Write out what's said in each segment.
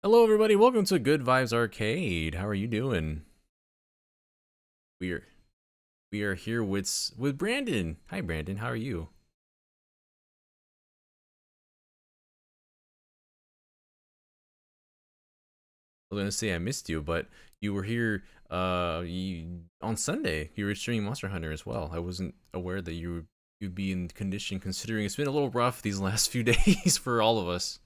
Hello, everybody. Welcome to Good Vibes Arcade. How are you doing? We are we are here with Brandon. Hi, Brandon. How are you? I was gonna say I missed you, but you were here on Sunday. You were streaming Monster Hunter as well. I wasn't aware that you'd be in condition, considering it's been a little rough these last few days for all of us.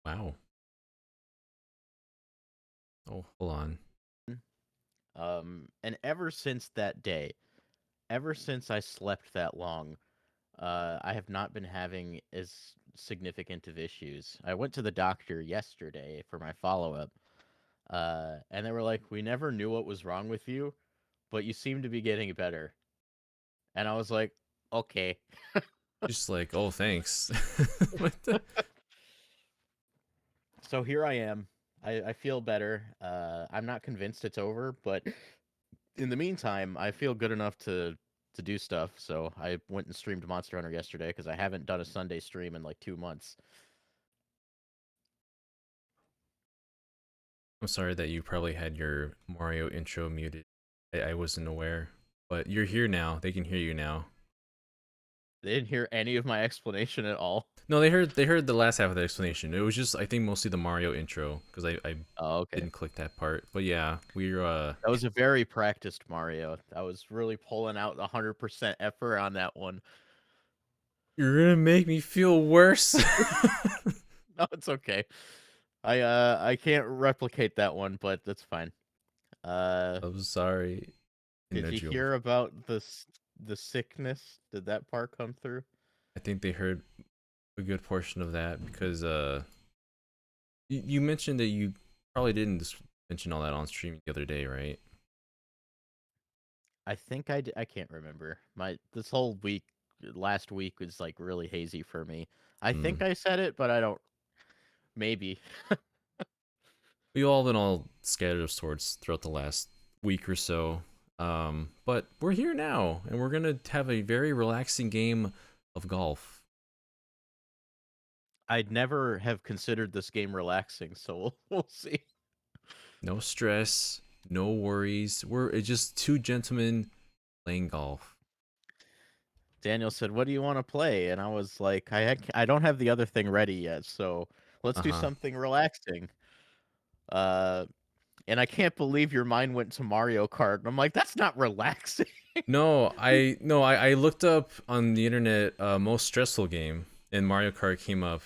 Wow. Oh, hold on. And ever since that day, ever since I slept that long, I have not been having as significant of issues. I went to the doctor yesterday for my follow-up, and they were like, "We never knew what was wrong with you, but you seem to be getting better." And I was like, "Okay." Just like, oh, thanks. What the? So here I am. I feel better. I'm not convinced it's over, but in the meantime, I feel good enough to do stuff. So I went and streamed Monster Hunter yesterday because I haven't done a Sunday stream in like 2 months. I'm sorry that you probably had your Mario intro muted. I wasn't aware. But you're here now. They can hear you now. They didn't hear any of my explanation at all. No, they heard the last half of the explanation. It was just I think mostly the Mario intro because I Oh, okay. didn't click that part. But yeah, we're That was a very practiced Mario. I was really pulling out 100% effort on that one. you're gonna make me feel worse. No, it's okay. I can't replicate that one, but that's fine. Uh, I'm sorry. I did you nudge you. hear about the sickness? Did that part come through? I think they heard a good portion of that because you mentioned that you probably didn't mention all that on stream the other day, right? I think I can't remember. My this whole week last week was like really hazy for me. I think Hmm. I said it, but I don't maybe. We all been all scattered of sorts throughout the last week or so. But we're here now, and we're gonna have a very relaxing game of golf. I'd never have considered this game relaxing, so we'll see. No stress, no worries. It's just two gentlemen playing golf. Daniel said, "What do you want to play?" And I was like, I don't have the other thing ready yet, so let's Uh do huh. something relaxing." Uh, and I can't believe your mind went to Mario Kart. And I'm like, that's not relaxing. No, I looked up on the internet most stressful game, and Mario Kart came up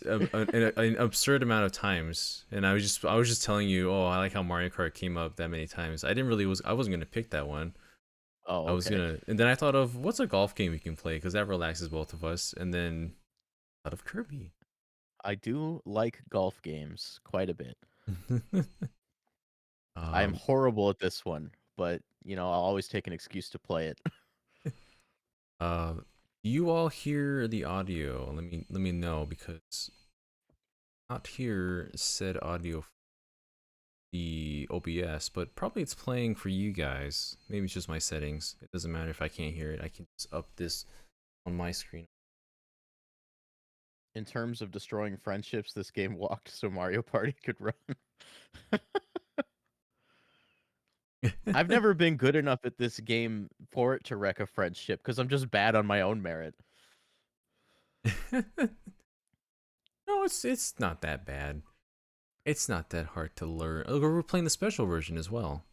an absurd amount of times. And I was just telling you, oh, I like how Mario Kart came up that many times. I wasn't gonna pick that one. Oh, I was okay. gonna, and then I thought of what's a golf game we can play because that relaxes both of us. And then thought of Kirby. I do like golf games quite a bit. I am um, horrible at this one, but I'll always take an excuse to play it. uh, you all hear the audio? Let me know because not hear said audio the OBS, but probably it's playing for you guys. Maybe it's just my settings. It doesn't matter if I can't hear it. I can just up this on my screen. In terms of destroying friendships, this game walked so Mario Party could run. I've never been good enough at this game for it to wreck a friendship because I'm just bad on my own merit. No, it's not that bad. It's not that hard to learn. Oh, we're playing the special version as well.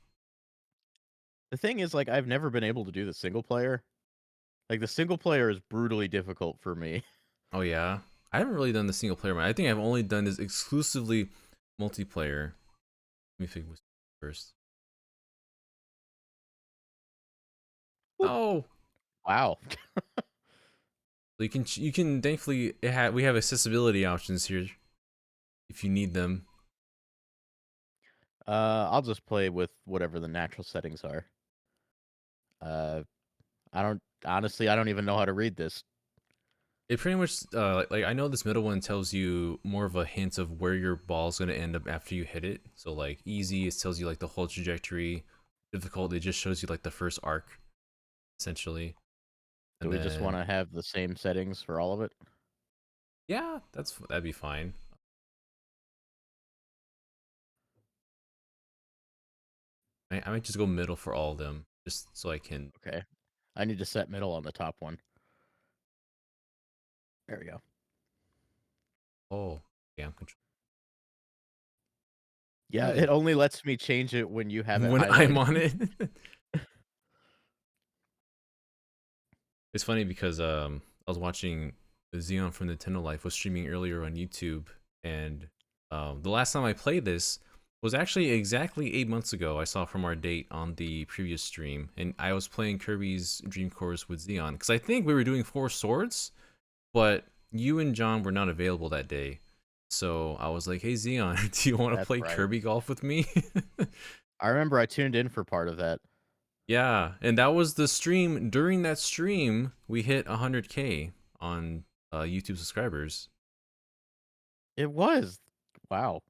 The thing is, like, I've never been able to do the single player. Like, the single player is brutally difficult for me. Oh yeah, I haven't really done the single player one. I think I've only done this exclusively multiplayer. Let me figure this first. Oh, Wow. so you can thankfully we have accessibility options here if you need them. I'll just play with whatever the natural settings are. Uh, I don't honestly, I don't even know how to read this. It pretty much like I know this middle one tells you more of a hint of where your ball's gonna end up after you hit it. So like easy, it tells you like the whole trajectory. Difficult, it just shows you like the first arc. essentially. Do And we just want then to have the same settings for all of it? yeah, that'd be fine. I might just go middle for all of them, just so I can. Okay. I need to set middle on the top one. There we go. Oh, yeah, I'm control. Yeah, it Good. only lets me change it when you have it When I'm highlighted. on it. It's funny because I was watching Xeon from Nintendo Life was streaming earlier on YouTube, and the last time I played this was actually exactly 8 months ago. I saw from our date on the previous stream, and I was playing Kirby's Dream Course with Xeon because I think we were doing Four Swords, but you and John were not available that day. So I was like, "Hey Xeon, do you want to That's play right. Kirby Golf with me?" I remember I tuned in for part of that. Yeah, and that was the stream. During that stream, we hit 100K on YouTube subscribers. It was. Wow.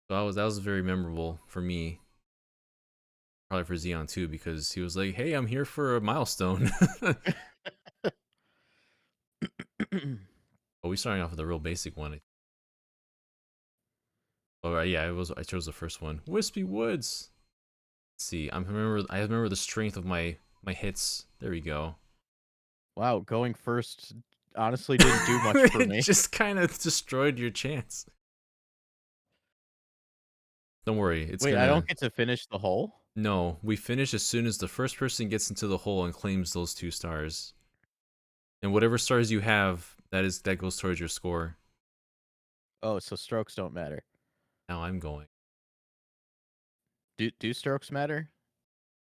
So that was very memorable for me, probably for Xeon too, because he was like, "Hey, I'm here for a milestone." But we starting off with a real basic one. Oh yeah, it was. I chose the first one, Wispy Woods. Let's see, I remember the strength of my hits. There we go. Wow, going first honestly didn't do much for It me. just kind of destroyed your chance. Don't worry, it's Wait, I don't gonna. get to finish the hole? No, we finish as soon as the first person gets into the hole and claims those 2 stars. And whatever stars you have, that goes towards your score. Oh, so strokes don't matter. Now I'm going. Do strokes matter?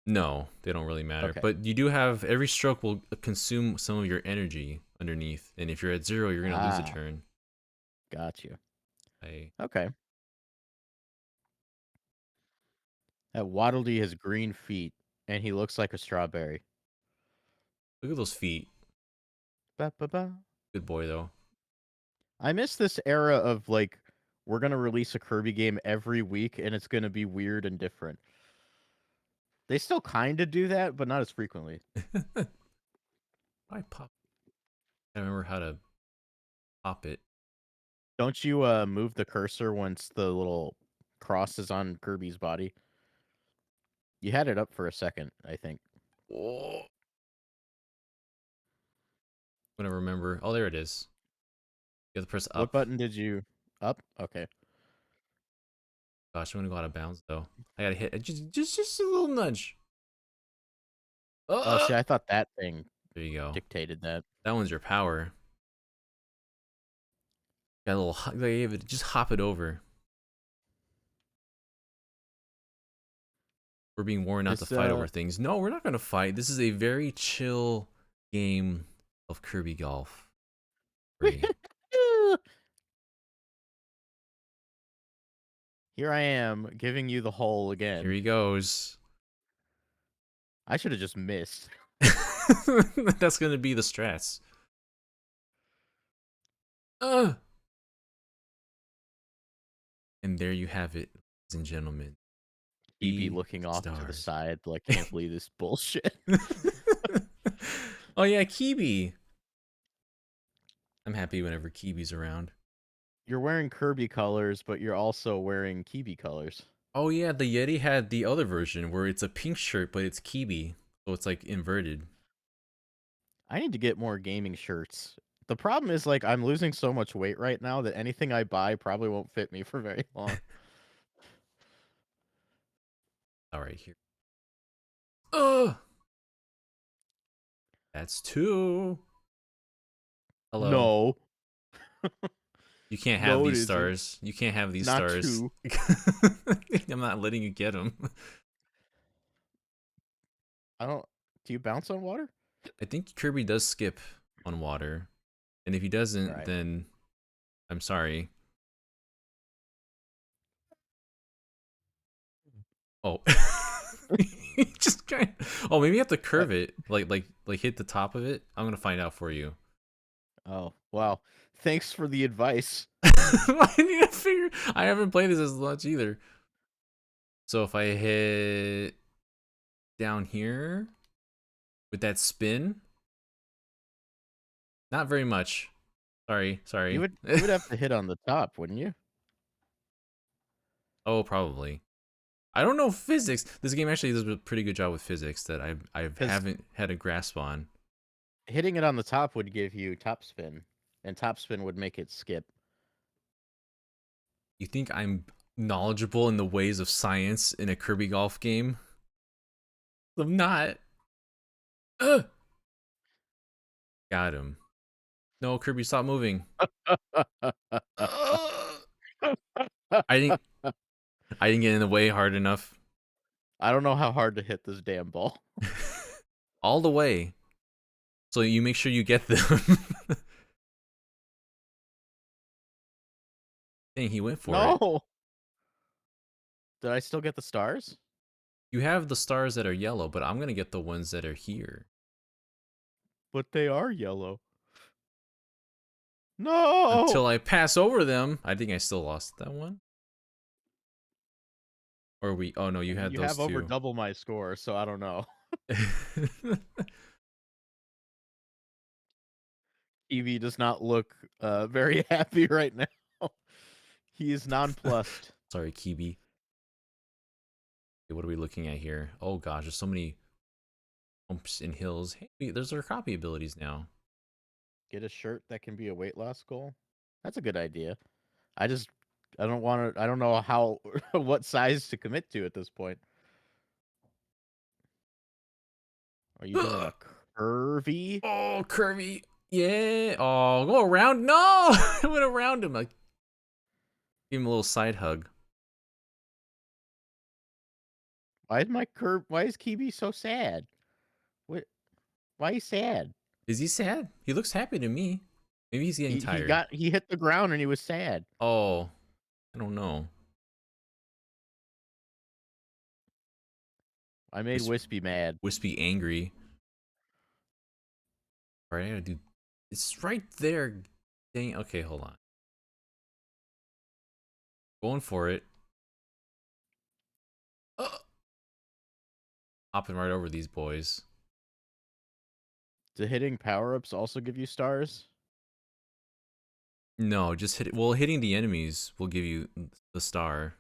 No, they don't really matter. Okay. But you do have every stroke will consume some of your energy underneath. And if you're at 0, you're gonna lose a Ah, turn. got you. I Okay. That Waddle Dee has green feet, and he looks like a strawberry. look at those feet. Ba, ba, ba. Good boy though. I miss this era of like we're gonna release a Kirby game every week, and it's gonna be weird and different. They still kind of do that, but not as frequently. I pop. I remember how to pop it. Don't you move the cursor once the little cross is on Kirby's body? You had it up for a second, I think. Oh, I'm gonna remember. Oh, there it is. You have to press What up. button did you up? Okay. Gosh, I'm gonna go out of bounds though. I gotta hit just a little nudge. Oh, Uh, see, I thought that thing there you go. dictated that. That one's your power. Got a little. Just hop it over. We're being worn out to This fight over things. No, we're not gonna fight. This is a very chill game of Kirby Golf. Free. Here I am giving you the hole Here again. he goes. I should have just missed. That's gonna be the strats. Uh, and there you have it, ladies and gentlemen. Kirby 3 looking off to the stars. side, like, can't believe this bullshit. Oh yeah, Kibi. I'm happy whenever Kibi's around. You're wearing Kirby colors, but you're also wearing Kirby colors. Oh yeah, the Yeti had the other version where it's a pink shirt, but it's Kibi, so it's like inverted. I need to get more gaming shirts. The problem is, like, I'm losing so much weight right now that anything I buy probably won't fit me for very long. All right, here. That's 2. Hello. No, You can't have no, it these isn't. stars. You can't have these Not stars. two. I'm not letting you get them. I don't. Do you bounce on water? I think Kirby does skip on water, and if he All doesn't, right. then I'm sorry. Oh, just kind. Oh, maybe you have to Uh, curve it, like hit the top of it. I'm gonna find out for you. oh, wow. Thanks for the advice. I need to figure. I haven't played this as much either. So if I hit down here, With that spin? Not very much. Sorry, You sorry. would have to hit on the top, wouldn't you? Oh, probably. I don't know physics. This game actually does a pretty good job with physics that I Because haven't had a grasp on. hitting it on the top would give you top spin, and top spin would make it skip. You think I'm knowledgeable in the ways of science in a Kirby golf game? I'm not. Ugh. Got him. No, Kirby, stop moving. Ugh. I didn't. I didn't get in the way hard enough. I don't know how hard to hit this damn ball. All the way. So you make sure you get them. Dang, he went for it. No! Did I still get the stars? You have the stars that are yellow, but I'm gonna get the ones that are here. But they are yellow. No! Until I pass over them. I think I still lost that one. Or we. Oh no, I you mean, had you those have over two. double my score, so I don't know. Evie does not look very happy right now. He is nonplussed. Sorry, Kibi. Okay, what are we looking at here? Oh gosh, there's so many bumps and hills. Hey, there's our copy abilities now. Get a shirt that can be a weight loss goal. That's a good idea. I just I don't want to. I don't know how what size to commit to at this point. Are you doing a curvy? Oh, Kirby. Yeah. Oh, go around. No, I went around him. Like, give him a little side hug. Why is my curve? Why is Kibi so sad? What? Why is he sad? Is he sad? He looks happy to me. Maybe he's getting tired. He hit the ground and he was sad. Oh, I don't know. I made Wisp, Wispy mad. Wispy angry. All right, I gotta do. It's right there. Dang. Okay, hold on. Going for it. Uh, Hopping right over these boys. Do hitting power ups also give you stars? No, just hit. Well, hitting the enemies will give you the star,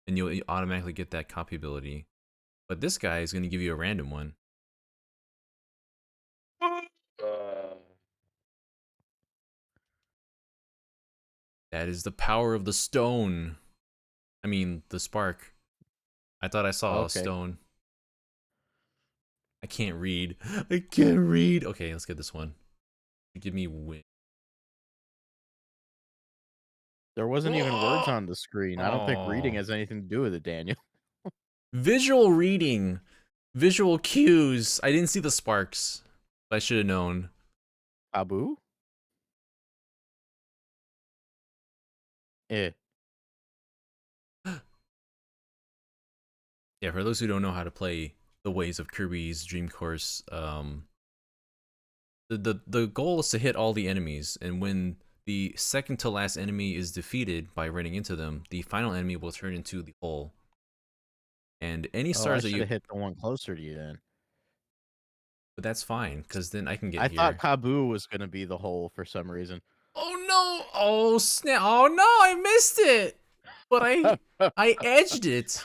and you'll automatically get that copy ability. But this guy is gonna give you a random one. That is the power of the stone. I mean, the spark. I thought I saw a Okay. stone. I can't read. I can't read. Okay, let's get this one. Give me win. There wasn't even words on the screen. I don't think reading Oh. has anything to do with it, Daniel. Visual reading. Visual cues. I didn't see the sparks. I should have known. Abu? Eh. Yeah, for those who don't know how to play the ways of Kirby's Dream Course, the goal is to hit all the enemies, and when the second to last enemy is defeated by running into them, the final enemy will turn into the hole. And any Oh, I stars that should you, have hit the one closer to you then. but that's fine, because then I can get I thought here. Kabu was gonna be the hole for some reason. Oh no! Oh snap! Oh no! I missed it! But I edged it.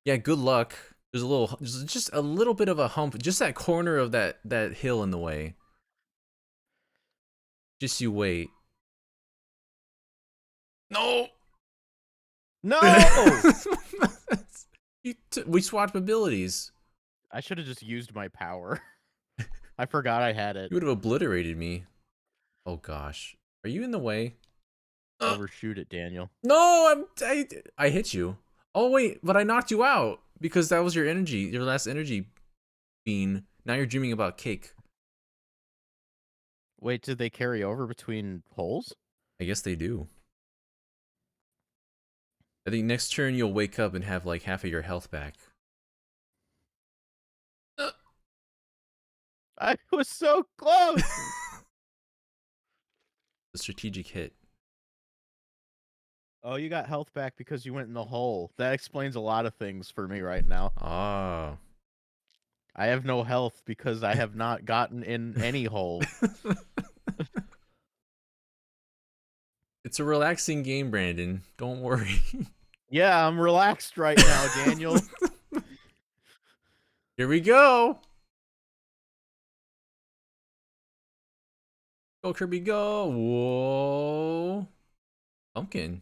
Yeah, good luck. There's just a little bit of a hump, just that corner of that hill in the way. Just you wait. No. No! We swapped abilities. I should have just used my power. I forgot I had it. You would have obliterated me. Oh gosh. Are you in the way? Uh, Overshoot it, Daniel. no, I hit you. Oh wait, but I knocked you out because that was your energy, your last energy bean. Now you're dreaming about cake. Wait, did they carry over between holes? I guess they do. I think next turn you'll wake up and have like half of your health back. Uh, I was so close! the strategic hit. Oh, you got health back because you went in the hole. That explains a lot of things for me right now. Ah. I have no health because I have not gotten in any hole. It's a relaxing game, Brandon. Don't worry. Yeah, I'm relaxed right now, Daniel. Here we go. Go, Kirby, go. Whoa. Pumpkin.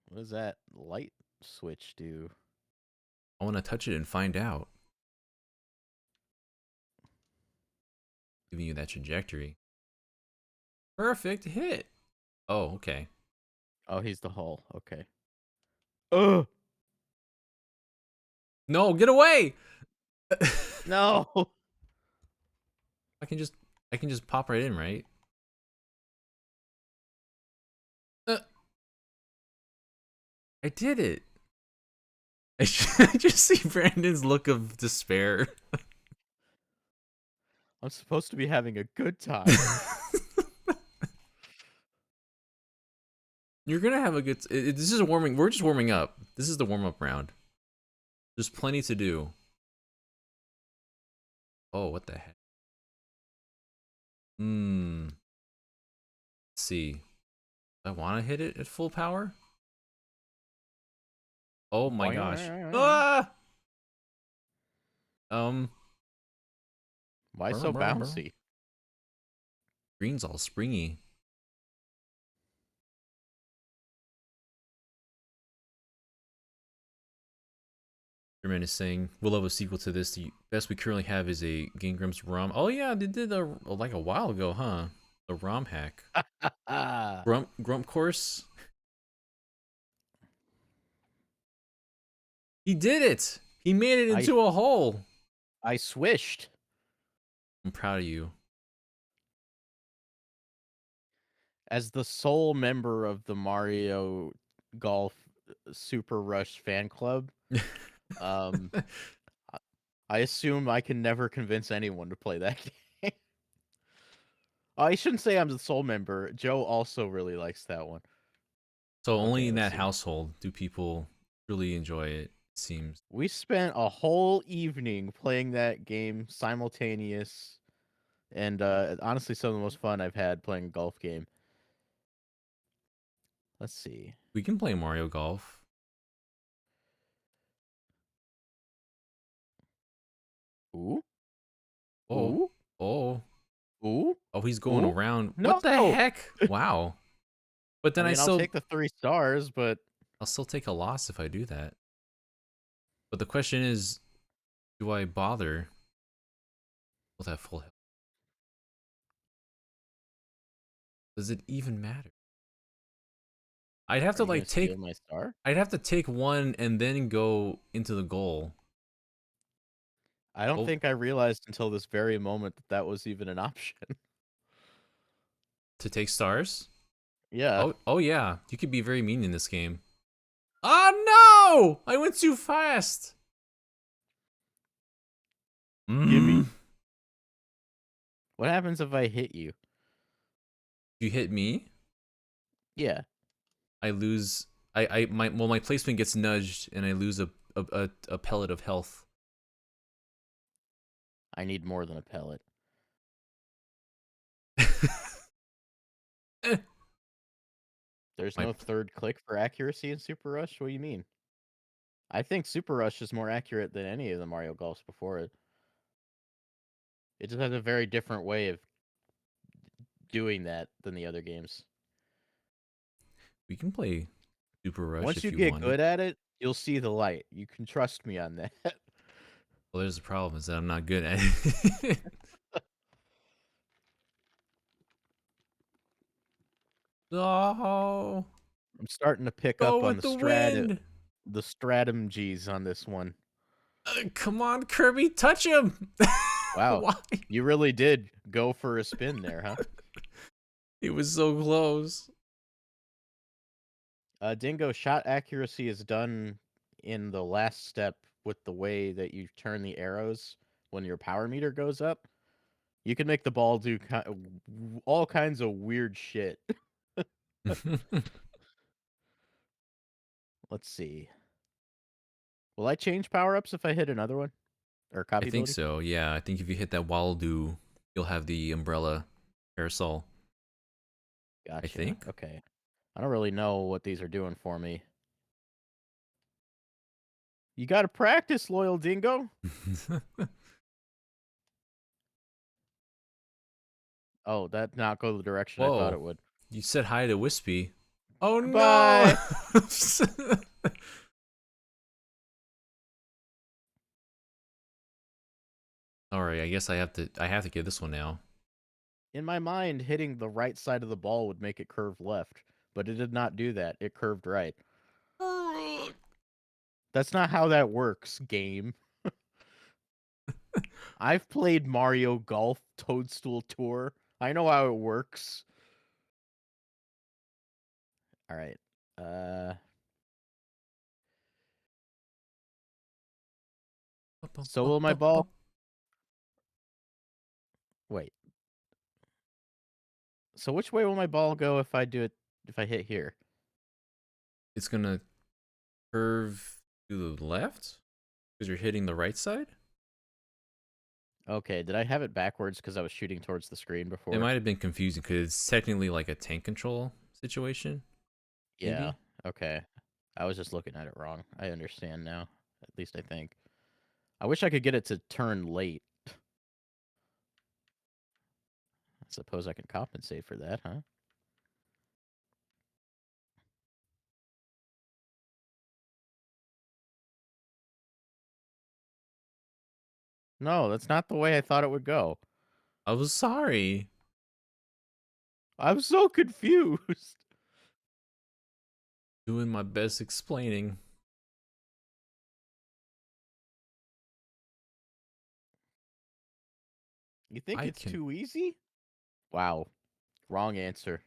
What does that light switch do? I want to touch it and find out. Giving you that trajectory. Perfect hit. Oh, okay. Oh, he's the hull. Okay. Ugh! No, get away. No! I can just I can just pop right in, right? Uh, I did it. I just see Brandon's look of despair. I'm supposed to be having a good time. You're gonna have a good. This is a warming. We're just warming up. This is the warm up round. There's plenty to do. Oh, what the heck? Hmm. Let's see. I want to hit it at full power. Oh my gosh. Ah. Um. Why so bouncy? Green's all springy. German is saying we'll have a sequel to this. The best we currently have is a Game Grumps ROM. Oh yeah, they did like a while ago, huh? The ROM hack. Grump course. He did it. He made it I into a hole. I swished. I'm proud of you. As the sole member of the Mario Golf Super Rush fan club, um, I I assume I can never convince anyone to play that game. I shouldn't say I'm the sole member. Joe also really likes that one. So only Okay, in let's that see. household do people really enjoy it. It seems. We spent a whole evening playing that game simultaneous, and honestly, some of the most fun I've had playing a golf game. Let's see. We can play Mario Golf. Ooh, Oh, ooh, oh, ooh, oh! He's going ooh. around. What the No! heck? Wow. But I then mean, I'll take the 3 stars, but I'll still take a loss if I do that. But the question is, do I bother with that full health? Does it even matter? I'd have are to you gonna like steal take. my star? I'd have to take one and then go into the goal. I don't Oh, think I realized until this very moment that that was even an option. to take stars? Yeah. Oh yeah. You could be very mean in this game. Oh no! I went too fast. Gimme. Mm. What happens if I hit you? You hit me. Yeah, I lose. My placement gets nudged and I lose a pellet of health. I need more than a pellet. Eh, There's my no third click for accuracy in Super Rush? What do you mean? I think Super Rush is more accurate than any of the Mario Golfs before it. It just has a very different way of doing that than the other games. we can play Super Rush Once if you you get wanted. good at it, you'll see the light. You can trust me on that. Well, there's the problem is that I'm not good at it. No, I'm starting to pick go up on with the wind. the stratum G's on this one. Come on, Kirby, touch him. Wow. Why? You really did go for a spin there, huh? It was so close. Dingo, shot accuracy is done in the last step with the way that you turn the arrows when your power meter goes up. You can make the ball do all kinds of weird shit. Let's see. Will I change power ups if I hit another one? or I think copyability. so. Yeah, I think if you hit that Waldo, you'll have the umbrella parasol. I Gotcha. think. Okay. I don't really know what these are doing for me. You got to practice, loyal dingo. Oh, that not go the direction I thought Whoa! it would. You said hi to Wispy. Oh no! Bye. All right, I guess I have to get this one now. In my mind, hitting the right side of the ball would make it curve left, but it did not do that. It curved right. That's not how that works, game. I've played Mario Golf Toadstool Tour. I know how it works. All right. So will my ball? Wait. So which way will my ball go if I do it? If I hit here? It's gonna curve to the left because you're hitting the right side. Okay. Did I have it backwards because I was shooting towards the screen It before? might have been confusing because it's technically like a tank control situation. Yeah. Maybe. Okay. I was just looking at it wrong. I understand now. At least I think. I wish I could get it to turn late. I suppose I can compensate for that, huh? No, that's not the way I thought it would go. I was sorry. I'm so confused. Doing my best explaining. You think I it's can. too easy? Wow. Wrong answer.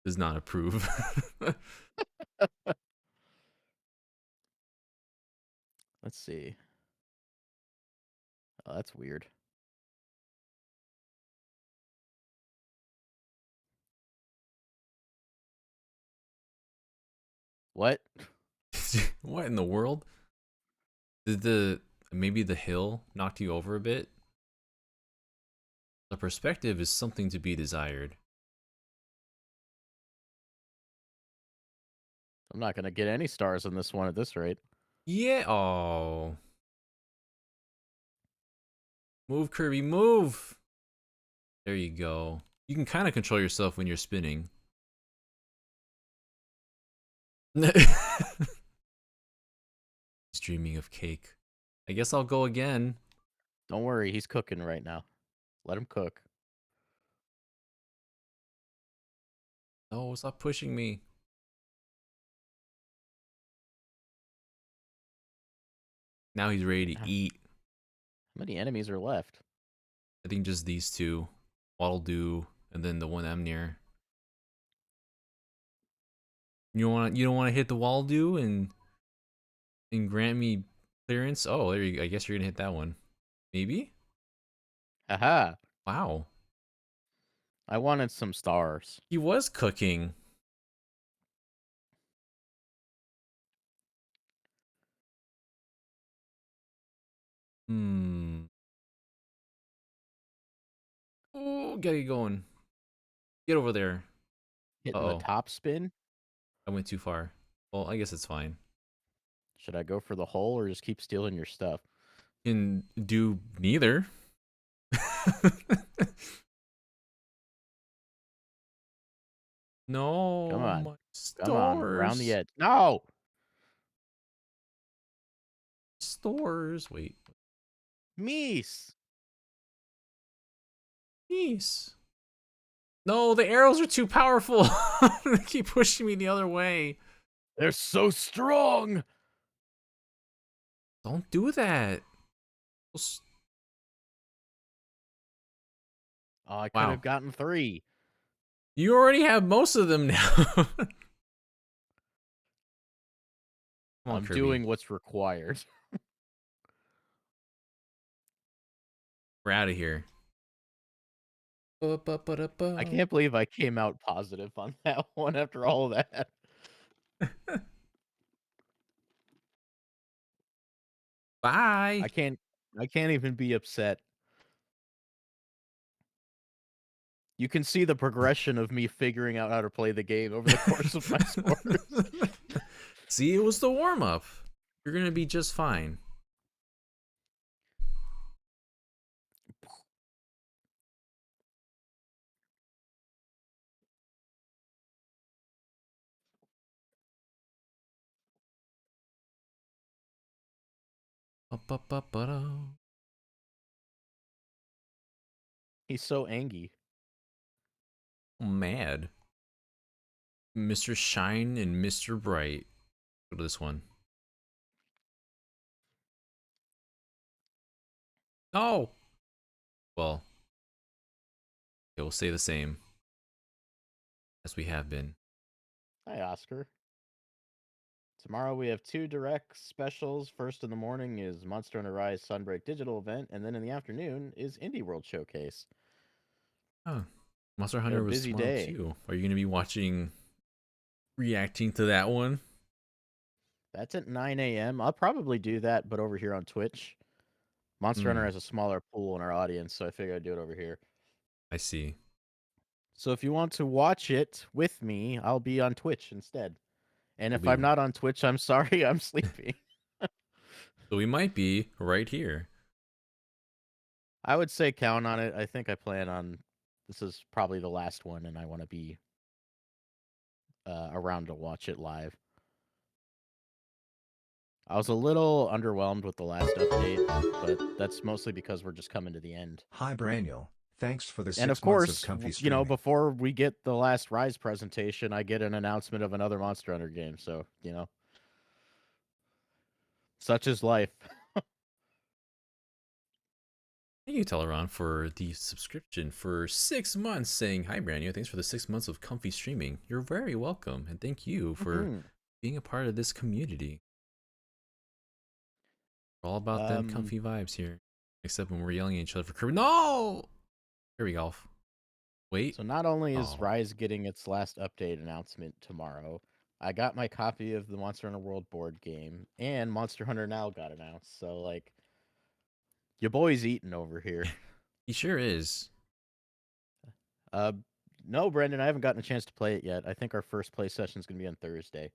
Does not approve. Let's see. Oh, that's weird. What? What in the world? Did the maybe the hill knocked you over a bit? The perspective is something to be desired. I'm not gonna get any stars on this one at this rate. Yeah. Oh. Move, Kirby, move. There you go. You can kind of control yourself when you're spinning. He's dreaming of cake. I guess I'll go again. Don't worry, he's cooking right now. Let him cook. No, stop pushing me. Now he's ready to How eat. many enemies are left? I think just these two. Waddle Doo and then the one I'm near. You don't want to hit the Waddle Doo and grant me clearance? Oh, there you go. I guess you're gonna hit that one. Maybe? Haha. Wow. I wanted some stars. He was cooking. Hmm. Oh, get going. Get over there. Hitting the Uh-oh. top spin? I went too far. Well, I guess it's fine. Should I go for the hole or just keep stealing your stuff? Can do neither. Come No, on. my Come on. Around the stores. edge. No! Stores. Wait. Meese! Peace. No, the arrows are too powerful. They keep pushing me the other way. They're so strong! Don't do that. Oh, I could Wow. have gotten 3. You already have most of them now. Come on, I'm Kirby. doing what's required. We're out of here. I can't believe I came out positive on that one after all that. Bye. I can't I can't even be upset. You can see the progression of me figuring out how to play the game over the course of my scores. See, it was the warm up. You're gonna be just fine. Ba-ba-ba-ba-da. He's so angry. Mad. Mr. Shine and Mr. Bright. Go to this one. No. Well, it will stay the same as we have been. Hi, Oscar. Tomorrow we have 2 direct specials. First in the morning is Monster Hunter Rise Sunbreak digital event, and then in the afternoon is Indie World Showcase. Oh, Monster Got a Hunter was busy tomorrow day. too. Are you gonna be watching, reacting to that one? That's at 9 a.m. I'll probably do that, but over here on Twitch. Monster Hunter Hmm. has a smaller pool in our audience, so I figured I'd do it over here. I see. So if you want to watch it with me, I'll be on Twitch instead. And We'll if be. I'm not on Twitch, I'm sorry, I'm sleeping. So we might be right here. I would say count on it. I think I plan on this is probably the last one, and I want to be around to watch it live. I was a little underwhelmed with the last update, but that's mostly because we're just coming to the end. Hi, Braniel. Thanks for the And of 6 months of course, comfy you know, streaming. before we get the last Rise presentation, I get an announcement of another Monster Hunter game. So, such is life. Thank you, Teleron, for the subscription for 6 months. Saying hi, Brand. Thanks for the 6 months of comfy streaming. You're very welcome, and thank you for Mhm. being a part of this community. We're all about them um, comfy vibes here, except when we're yelling at each other for Kirby. No, Kirby golf. Wait. so not only is Oh, Rise getting its last update announcement tomorrow, I got my copy of the Monster Hunter World board game, and Monster Hunter Now got announced. So, like, your boy's eating over here. he sure is. Uh, no, Brendan, I haven't gotten a chance to play it yet. I think our first play session is going to be on Thursday.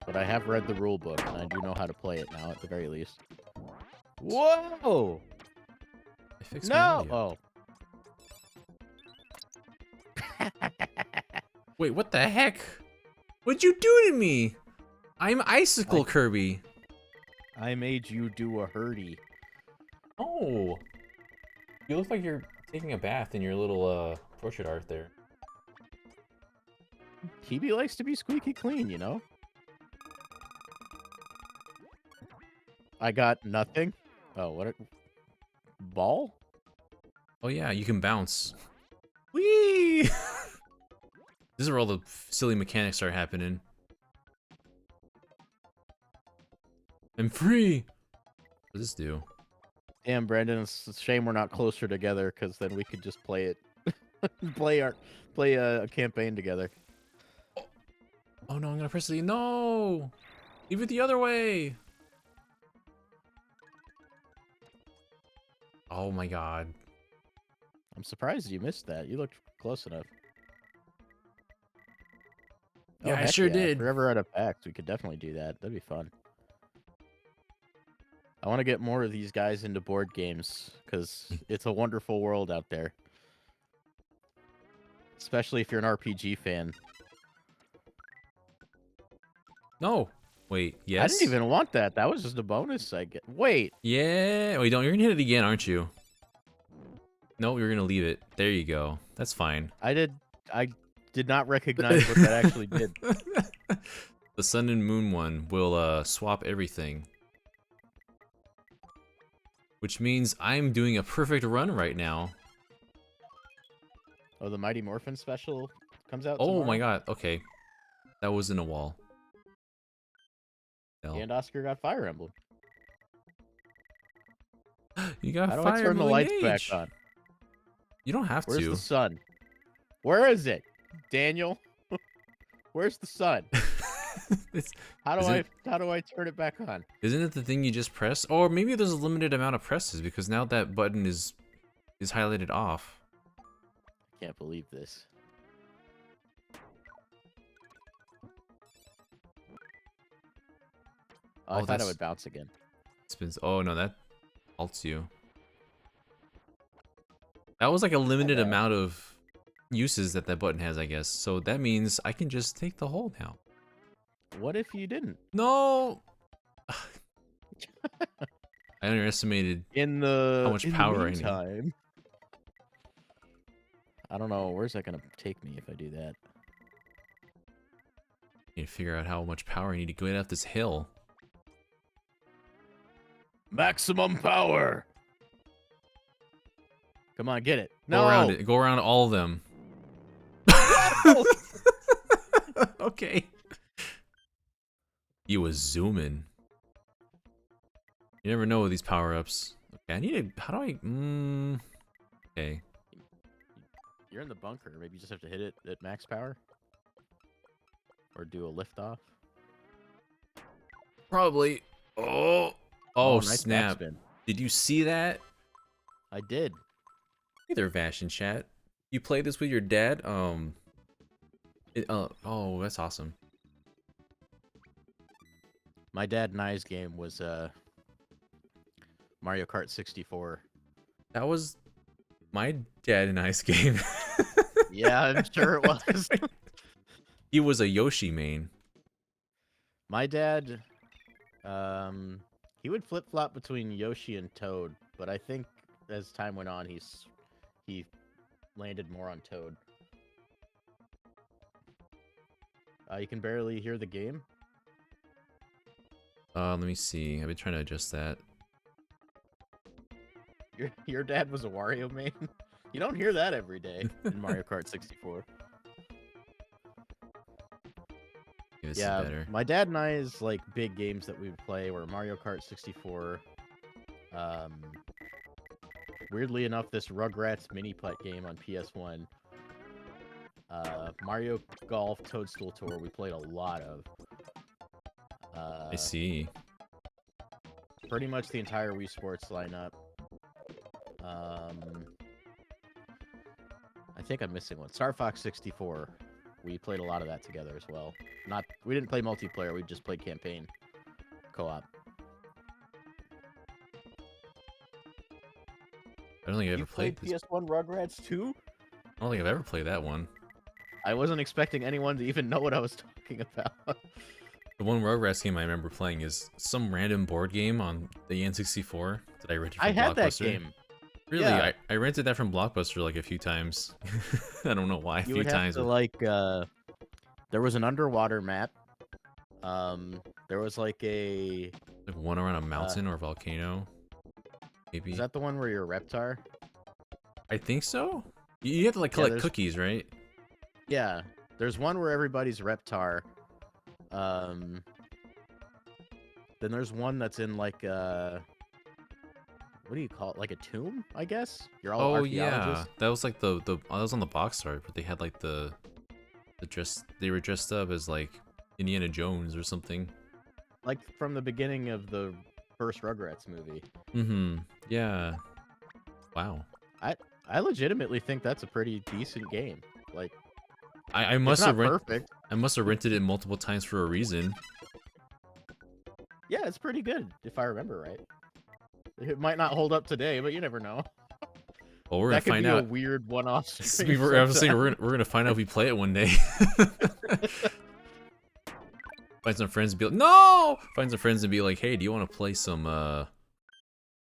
But I have read the rule book, and I do know how to play it now, at the very least. Whoa! I fixed my No! audio. Oh. Wait, what the heck? What'd you do to me? I'm Icicle Kirby. I made you do a hurdy. Oh, you look like you're taking a bath in your little portrait art there. Kirby likes to be squeaky clean, you know? I got nothing. Oh, what a... Ball? Oh yeah, you can bounce. Whee! This is where all the silly mechanics start happening. I'm free! What does this do? Damn, Brandon, it's a shame we're not closer together, because then we could just play it. play a campaign together. Oh no, I'm gonna press the... No! Leave it the other way! Oh my god. I'm surprised you missed that. You looked close enough. Yeah, Oh, I heck sure yeah. did. If we're ever out of packs, we could definitely do that. That'd be fun. I want to get more of these guys into board games, because it's a wonderful world out there. Especially if you're an RPG fan. No! Wait, yes? I didn't even want that. That was just a bonus I get. Wait! Yeah! Wait, don't, you're gonna hit it again, aren't you? No, you're gonna leave it. There you go. That's fine. I did not recognize what that actually did. The Sun and Moon one will swap everything. Which means I'm doing a perfect run right now. Oh, the Mighty Morphin special comes out Oh tomorrow? my god, okay. That was in a wall. Hell. And Oscar got Fire Emblem. You got How do I Fire turn the Emblem lights Engage. back on? You don't have Where's to. the sun? Where is it? Daniel? Where's the sun? It's, How do isn't I turn it back on? isn't it the thing you just press? Or maybe there's a limited amount of presses because now that button is highlighted off. Can't believe this. Oh, I Oh, thought I that's would bounce again. spins. Oh no, that halts you. That was like a limited bad. amount of uses that button has, I guess. So that means I can just take the hole now. What if you didn't? No! I underestimated how much In the power I need. meantime, I don't know. Where's that gonna take me if I do that? Need to figure out how much power I need to get up this hill. Maximum power. Come on, get it. Go around it. Go around all of them. Okay. You was zooming. You never know with these power-ups. Okay, I need to... How do I... Okay. You're in the bunker. Maybe you just have to hit it at max power, or do a liftoff. Probably. Oh, nice snap. backspin. Did you see that? I did. Hey there, Vash in chat. You play this with your dad? Oh, that's awesome. My dad and I's game was Mario Kart 64. That was my dad and I's game. Yeah, I'm sure it was. He was a Yoshi main. My dad, he would flip-flop between Yoshi and Toad, but I think as time went on, he landed more on Toad. You can barely hear the game. Let me see. I've been trying to adjust that. Your dad was a Wario main? You don't hear that every day in Mario Kart 64. Okay, this Yeah, is better. my dad and I's like big games that we would play were Mario Kart 64. Weirdly enough, this Rugrats mini putt game on PS1. Mario Golf Toadstool Tour we played a lot of. I see. Pretty much the entire Wii Sports lineup. I think I'm missing one. Star Fox 64. We played a lot of that together as well. We didn't play multiplayer. We just played campaign co-op. I don't think I ever You played played this. PS1 Rugrats too? I don't think I've ever played that one. I wasn't expecting anyone to even know what I was talking about. The one Rugrats game I remember playing is some random board game on the N64 that I rented from I had that Blockbuster. game. Really? Yeah. I rented that from Blockbuster like a few times. I don't know why, a You few would have times. to there was an underwater map. There was like a... Like one around a mountain or a volcano. Maybe. Is that the one where you're a Reptar? I think so. You have to like collect there's- cookies, right? Yeah. There's one where everybody's Reptar. Then there's one that's in like what do you call it? Like a tomb, I guess? You're all Oh yeah, archaeologists? that was like the that was on the box art, but they had like the dress. They were dressed up as like Indiana Jones or something. Like from the beginning of the first Rugrats movie. Mm-hmm. Yeah. Wow. I legitimately think that's a pretty decent game. Like, I it's must not have perfect. I must have rented it multiple times for a reason. Yeah, it's pretty good if I remember right. It might not hold up today, but you never know. Well, we're That gonna could find be out. a weird one-off I stream. was saying sometime. we're gonna find out if we play it one day. Find some friends and be like, no! Find some friends and be like, hey, do you want to play some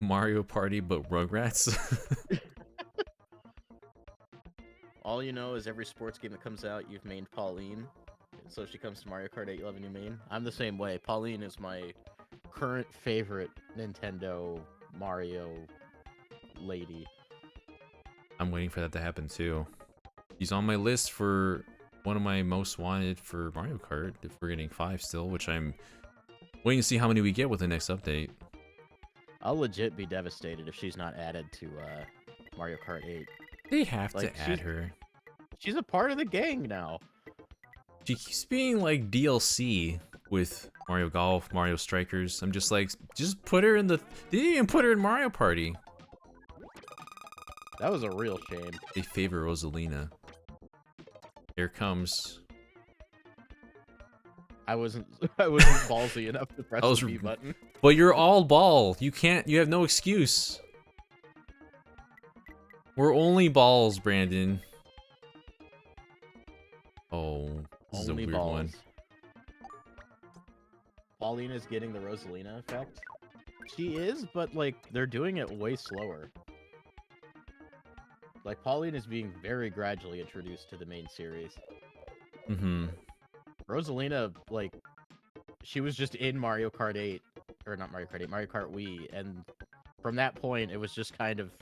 Mario Party but Rugrats? All you know is every sports game that comes out, you've mained Pauline. So if she comes to Mario Kart 8, you'll have a new main. I'm the same way. Pauline is my current favorite Nintendo Mario lady. I'm waiting for that to happen too. He's on my list for one of my most wanted for Mario Kart, if we're getting 5 still, which I'm waiting to see how many we get with the next update. I'll legit be devastated if she's not added to Mario Kart 8. They have Like, to add her. She's a part of the gang now. She keeps being like DLC with Mario Golf, Mario Strikers. I'm just like, just put her in the. They didn't even put her in Mario Party. That was a real shame. They favor Rosalina. Here comes. I wasn't ballsy enough to press was the B button. But you're all ball. You can't. You have no excuse. We're only balls, Brandon. Oh, this is a Only weird balls. one. Paulina's getting the Rosalina effect. She is, but like they're doing it way slower. Like Pauline is being very gradually introduced to the main series. Mm-hmm. Rosalina, like, she was just in Mario Kart 8, or not Mario Kart 8, Mario Kart Wii, and from that point, it was just kind of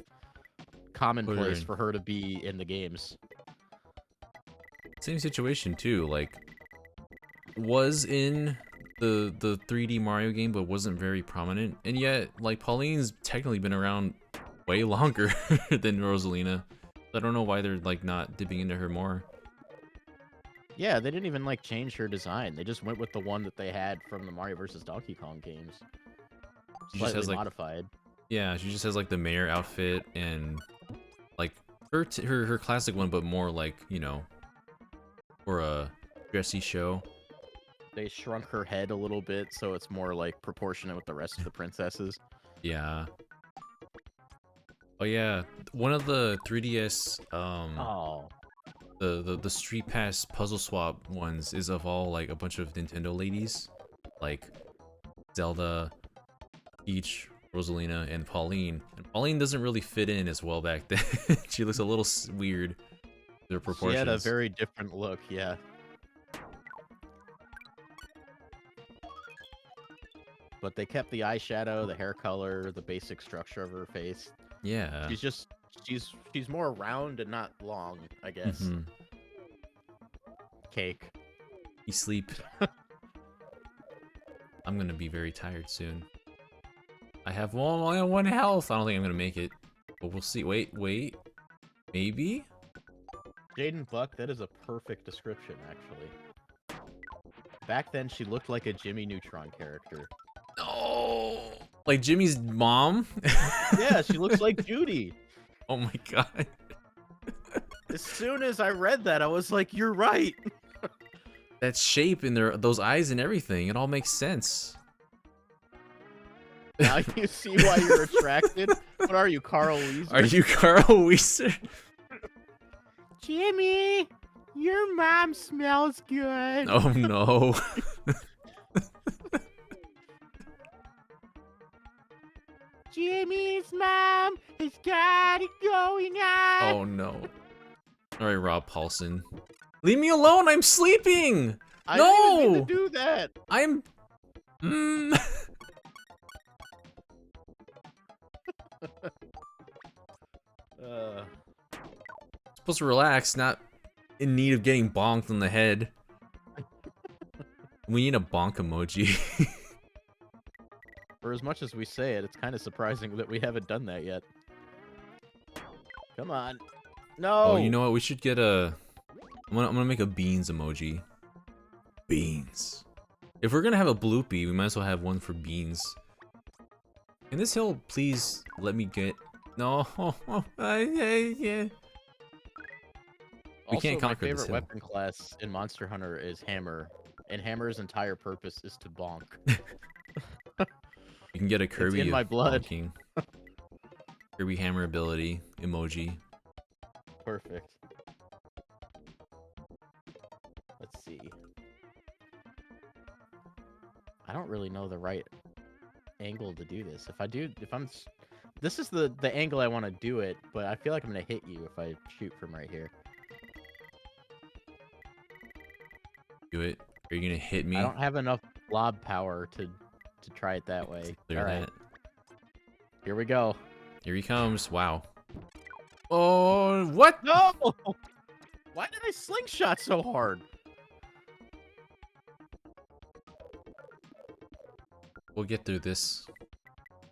commonplace for her to be in the games. Same situation too. Like, was in the 3D Mario game, but wasn't very prominent, and yet, like, Pauline's technically been around way longer than Rosalina. I don't know why they're like not dipping into her more. Yeah, they didn't even like change her design. They just went with the one that they had from the Mario vs. Donkey Kong games. She just Slightly has like, modified. yeah, she just has like the mayor outfit and like her classic one, but more like, you know, for a dressy show. They shrunk her head a little bit so it's more like proportionate with the rest of the princesses. Yeah. Oh yeah, one of the 3DS Oh. the Street Pass puzzle swap ones is of all like a bunch of Nintendo ladies, like Zelda, Peach, Rosalina, and Pauline. And Pauline doesn't really fit in as well back then. She looks a little weird. Their proportions. She had a very different look, yeah. But they kept the eyeshadow, the hair color, the basic structure of her face. Yeah. She's more round and not long, I guess. Mm-hmm. Cake. You sleep. I'm gonna be very tired soon. I have only one health. I don't think I'm gonna make it, but we'll see. Wait, maybe. Jaden Buck, that is a perfect description, actually. Back then, she looked like a Jimmy Neutron character. Oh, like Jimmy's mom. Yeah, she looks like Judy. Oh my god. As soon as I read that, I was like, "You're right." That shape in those eyes and everything, it all makes sense. Now you see why you're attracted. What are you, Carl Weezer? Are you Carl Weezer? Jimmy, your mom smells good. Oh no. Jimmy's mom has got it going on. Oh no. Alright, Rob Paulson. Leave me alone, I'm sleeping! I No! didn't even mean to do that. I'm... Supposed to relax, not in need of getting bonked on the head. We need a bonk emoji. For as much as we say it, it's kind of surprising that we haven't done that yet. Come on. No! Oh, you know what? We should get a... I'm gonna make a beans emoji. Beans. If we're gonna have a bloopy, we might as well have one for beans. Can this hill please let me get... No. Yeah. We Also, can't my conquer this favorite hill. weapon class in Monster Hunter is Hammer, and Hammer's entire purpose is to bonk. You can get a Kirby in my of blood. bonking. Kirby hammer ability emoji. Perfect. Let's see. I don't really know the right angle to do this. This is the angle I want to do it, but I feel like I'm gonna hit you if I shoot from right here. Do it. Are you gonna hit me? I don't have enough lob power to try it that way. Clear All right, that. here we go. Here he comes. Wow. Oh, what? No! Why did I slingshot so hard? We'll get through this.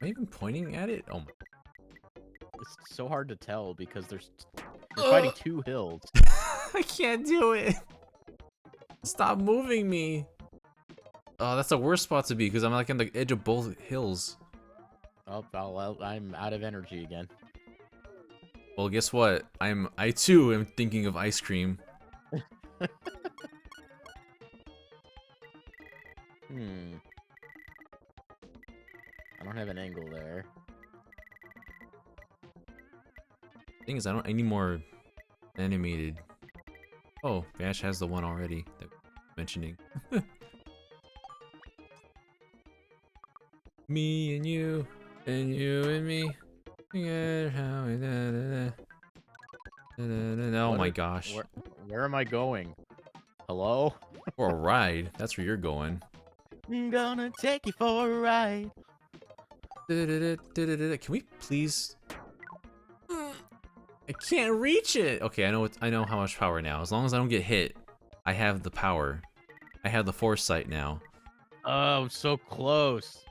Am I even pointing at it? Oh my. It's so hard to tell because you're fighting two hills. I can't do it. Stop moving me. Oh, that's the worst spot to be because I'm like on the edge of both hills. Oh, well, I'm out of energy again. Well, guess what? I too am thinking of ice cream. I don't have an angle there. Thing is, I need more animated. Oh, Bash has the one already that we're mentioning. Me and you and me. Together, how we oh my gosh. Where am I going? Hello? For a ride. That's where you're going. I'm gonna take you for a ride. Can we please? I can't reach it. Okay, I know how much power now. As long as I don't get hit, I have the power. I have the foresight now. Oh, so close.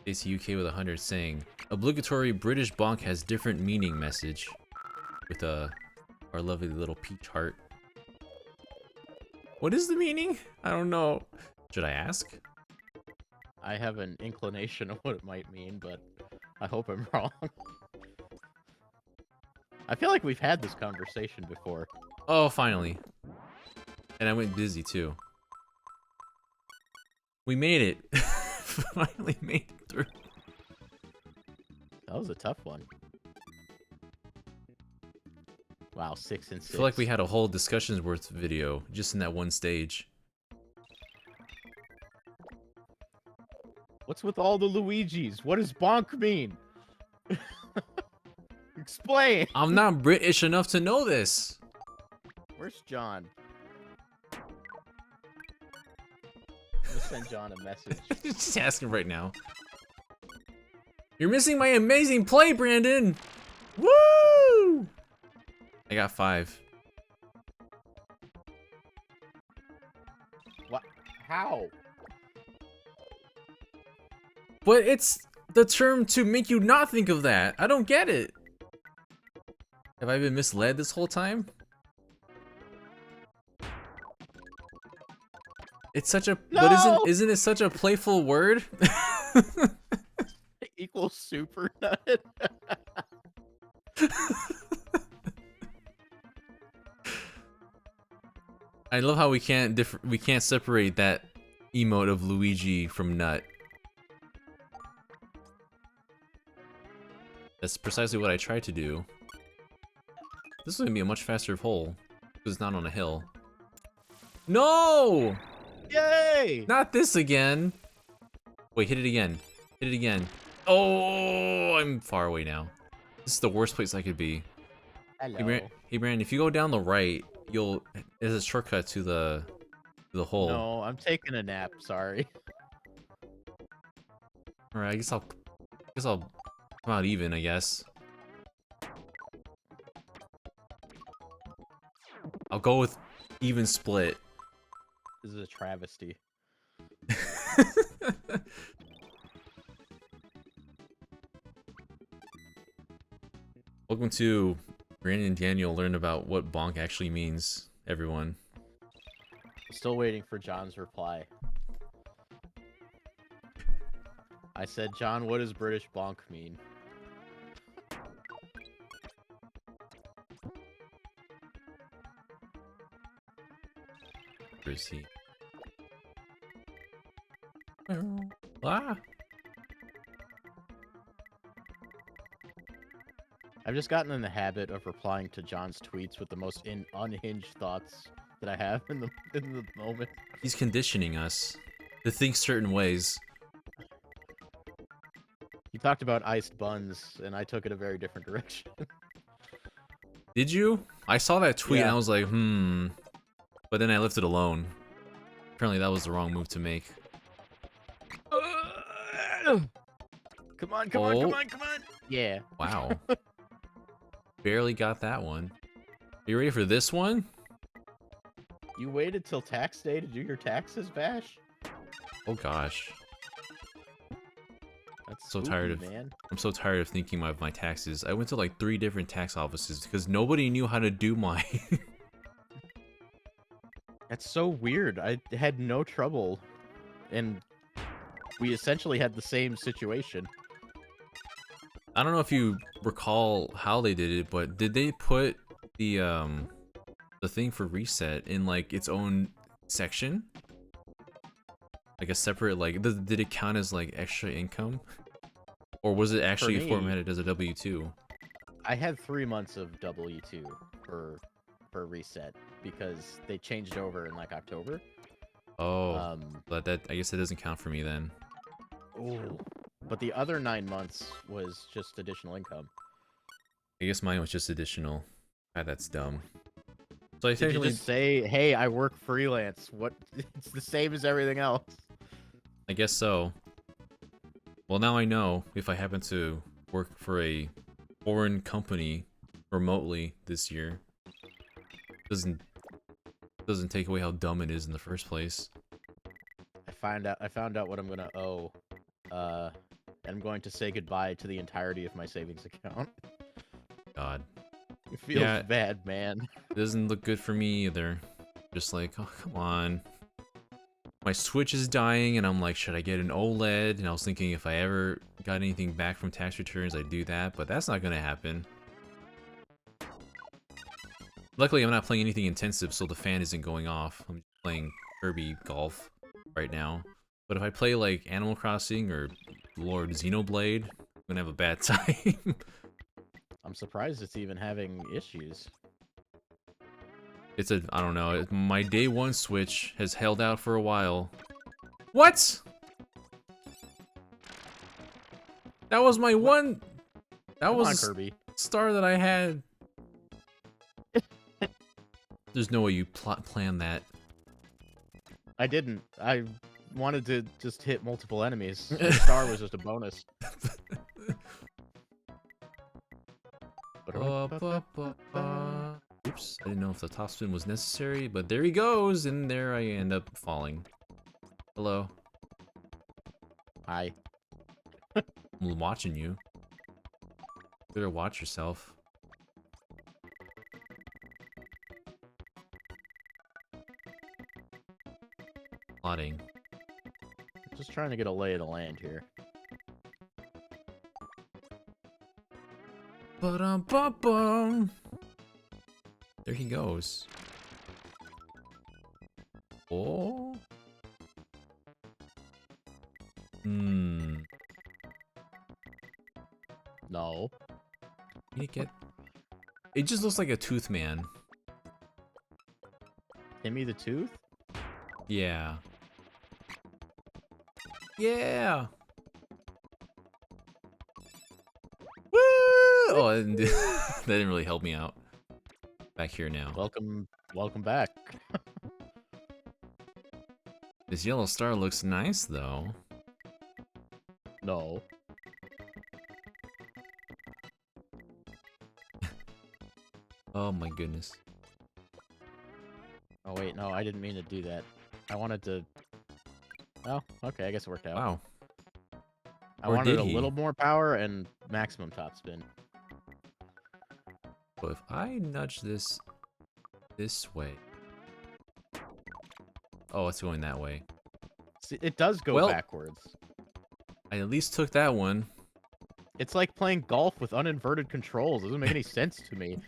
AC UK with 100 saying obligatory British bonk has different meaning message with our lovely little peach heart. What is the meaning? I don't know. Should I ask? I have an inclination of what it might mean, but I hope I'm wrong. I feel like we've had this conversation before. Oh, finally. And I went dizzy too. We made it. Finally made it through. That was a tough one. Wow, 6 and 6. I feel like we had a whole discussions worth video just in that one stage. What's with all the Luigis? What does bonk mean? Explain! I'm not British enough to know this. Where's John? I'm gonna send John a message. Just asking right now. You're missing my amazing play, Brandon! Woo! I got 5. What? How? But it's the term to make you not think of that. I don't get it. Have I been misled this whole time? It's such a but isn't it such a playful word? Equals super nut. I love how we can't separate that emote of Luigi from nut. That's precisely what I tried to do. This is gonna be a much faster hole because it's not on a hill. No! Yay! Not this again. Wait, hit it again. Hit it again. Oh, I'm far away now. This is the worst place I could be. Hello. Hey, Brandon, if you go down the right, there's a shortcut to the hole. No, I'm taking a nap. Sorry. All right, I guess I'll come out even. I guess. I'll go with even split. This is a travesty. Welcome to Brandon and Daniel learn about what bonk actually means, everyone. Still waiting for John's reply. I said, John, what does British bonk mean? Where is he? Ah! I've just gotten in the habit of replying to John's tweets with the most unhinged thoughts that I have in the moment. He's conditioning us to think certain ways. He talked about iced buns, and I took it a very different direction. Did you? I saw that tweet and Yeah. I was like, but then I left it alone. Apparently that was the wrong move to make. Come on, come on, come on, come on! Yeah. Wow. Barely got that one. Are you ready for this one? You waited till tax day to do your taxes, Bash? Oh gosh. That's So spooky, tired of man. I'm so tired of thinking of my taxes. I went to like 3 different tax offices because nobody knew how to do my. That's so weird. I had no trouble, and we essentially had the same situation. I don't know if you recall how they did it, but did they put the thing for reset in like its own section? Like a separate like did it count as like extra income? Or was it For actually me, formatted as a W-2? I had 3 months of W2 for reset because they changed over in like October. Oh, Um, but that I guess that doesn't count for me then. ooh. But the other 9 months was just additional income. I guess mine was just additional. God, that's dumb. So I Did you technically, just say, "Hey, I work freelance"? What? It's the same as everything else. I guess so. Well, now I know if I happen to work for a foreign company remotely this year, doesn't take away how dumb it is in the first place. I found out what I'm gonna owe. I'm going to say goodbye to the entirety of my savings account. God. It feels Yeah, bad, man. it doesn't look good for me either. Just like, oh, come on. My Switch is dying, and I'm like, should I get an OLED? And I was thinking if I ever got anything back from tax returns, I'd do that, but that's not gonna happen. Luckily, I'm not playing anything intensive, so the fan isn't going off. I'm just playing Kirby Golf right now. But if I play like Animal Crossing or Lord Xenoblade, I'm gonna have a bad time. I'm surprised it's even having issues. It's a, I don't know, my day one Switch has held out for a while. What? That was my one, that Come was on, a Kirby. star that I had. There's no way you planned that. I didn't. I wanted to just hit multiple enemies. The star was just a bonus. Oops, I didn't know if the top spin was necessary, but there he goes, and there I end up falling. Hello. Hi. I'm watching you. Better watch yourself. Plotting. Just trying to get a lay of the land here. Ba-dum-bum-bum. There he goes. Oh. Hmm. No. You get. It just looks like a tooth man. Timmy the Tooth? Yeah. Yeah. Woo! Oh, that didn't really help me out. Back here now. Welcome back. This yellow star looks nice, though. No. Oh my goodness. Oh wait, no, I didn't mean to do that. I wanted to... Oh, okay, I guess it worked out. Wow. I Or wanted did a he? little more power and maximum top spin. So if I nudge this way. Oh, it's going that way. See, it does go Well- backwards. I at least took that one. It's like playing golf with uninverted controls. It doesn't make any sense to me.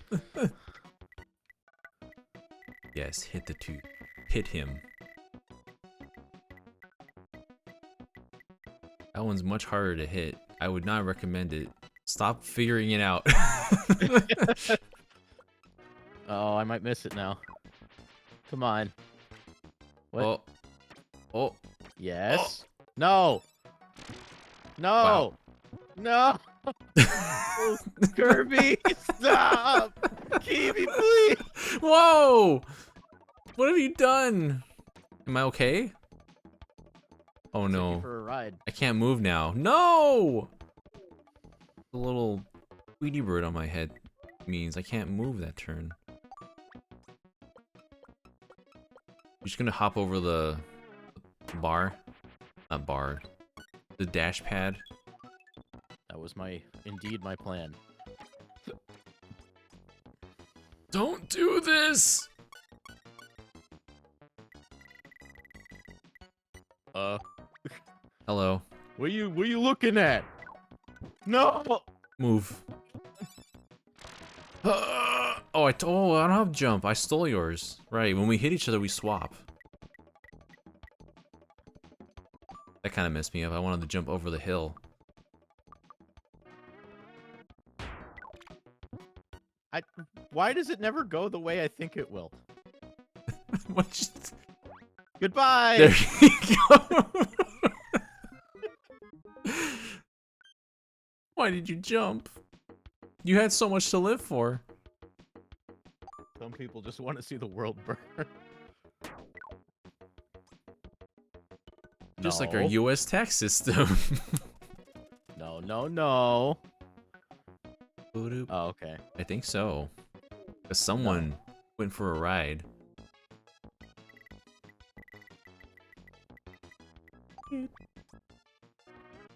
Yes, hit the tooth. Hit him. That one's much harder to hit. I would not recommend it. Stop figuring it out. Oh, I might miss it now. Come on. What? Oh. Oh. Yes. No. No. Wow. No. Kirby, stop. Kirby, please. Whoa! What have you done? Am I okay? Oh Take you no. for a ride. I can't move now. No! The little Tweety bird on my head means I can't move that turn. I'm just gonna hop over the bar. Not bar. The dash pad. That was indeed my plan. Don't do this! Hello. What you looking at? No! Move. Oh, I don't have jump. I stole yours. Right, when we hit each other, we swap. That kind of messed me up. I wanted to jump over the hill. Why does it never go the way I think it will? What? Goodbye! There you go. Why did you jump? You had so much to live for. Some people just want to see the world burn. Just like our No. U.S. tax system. No, no, no. Boop. Oh, okay. I think so. 'Cause someone went for a ride.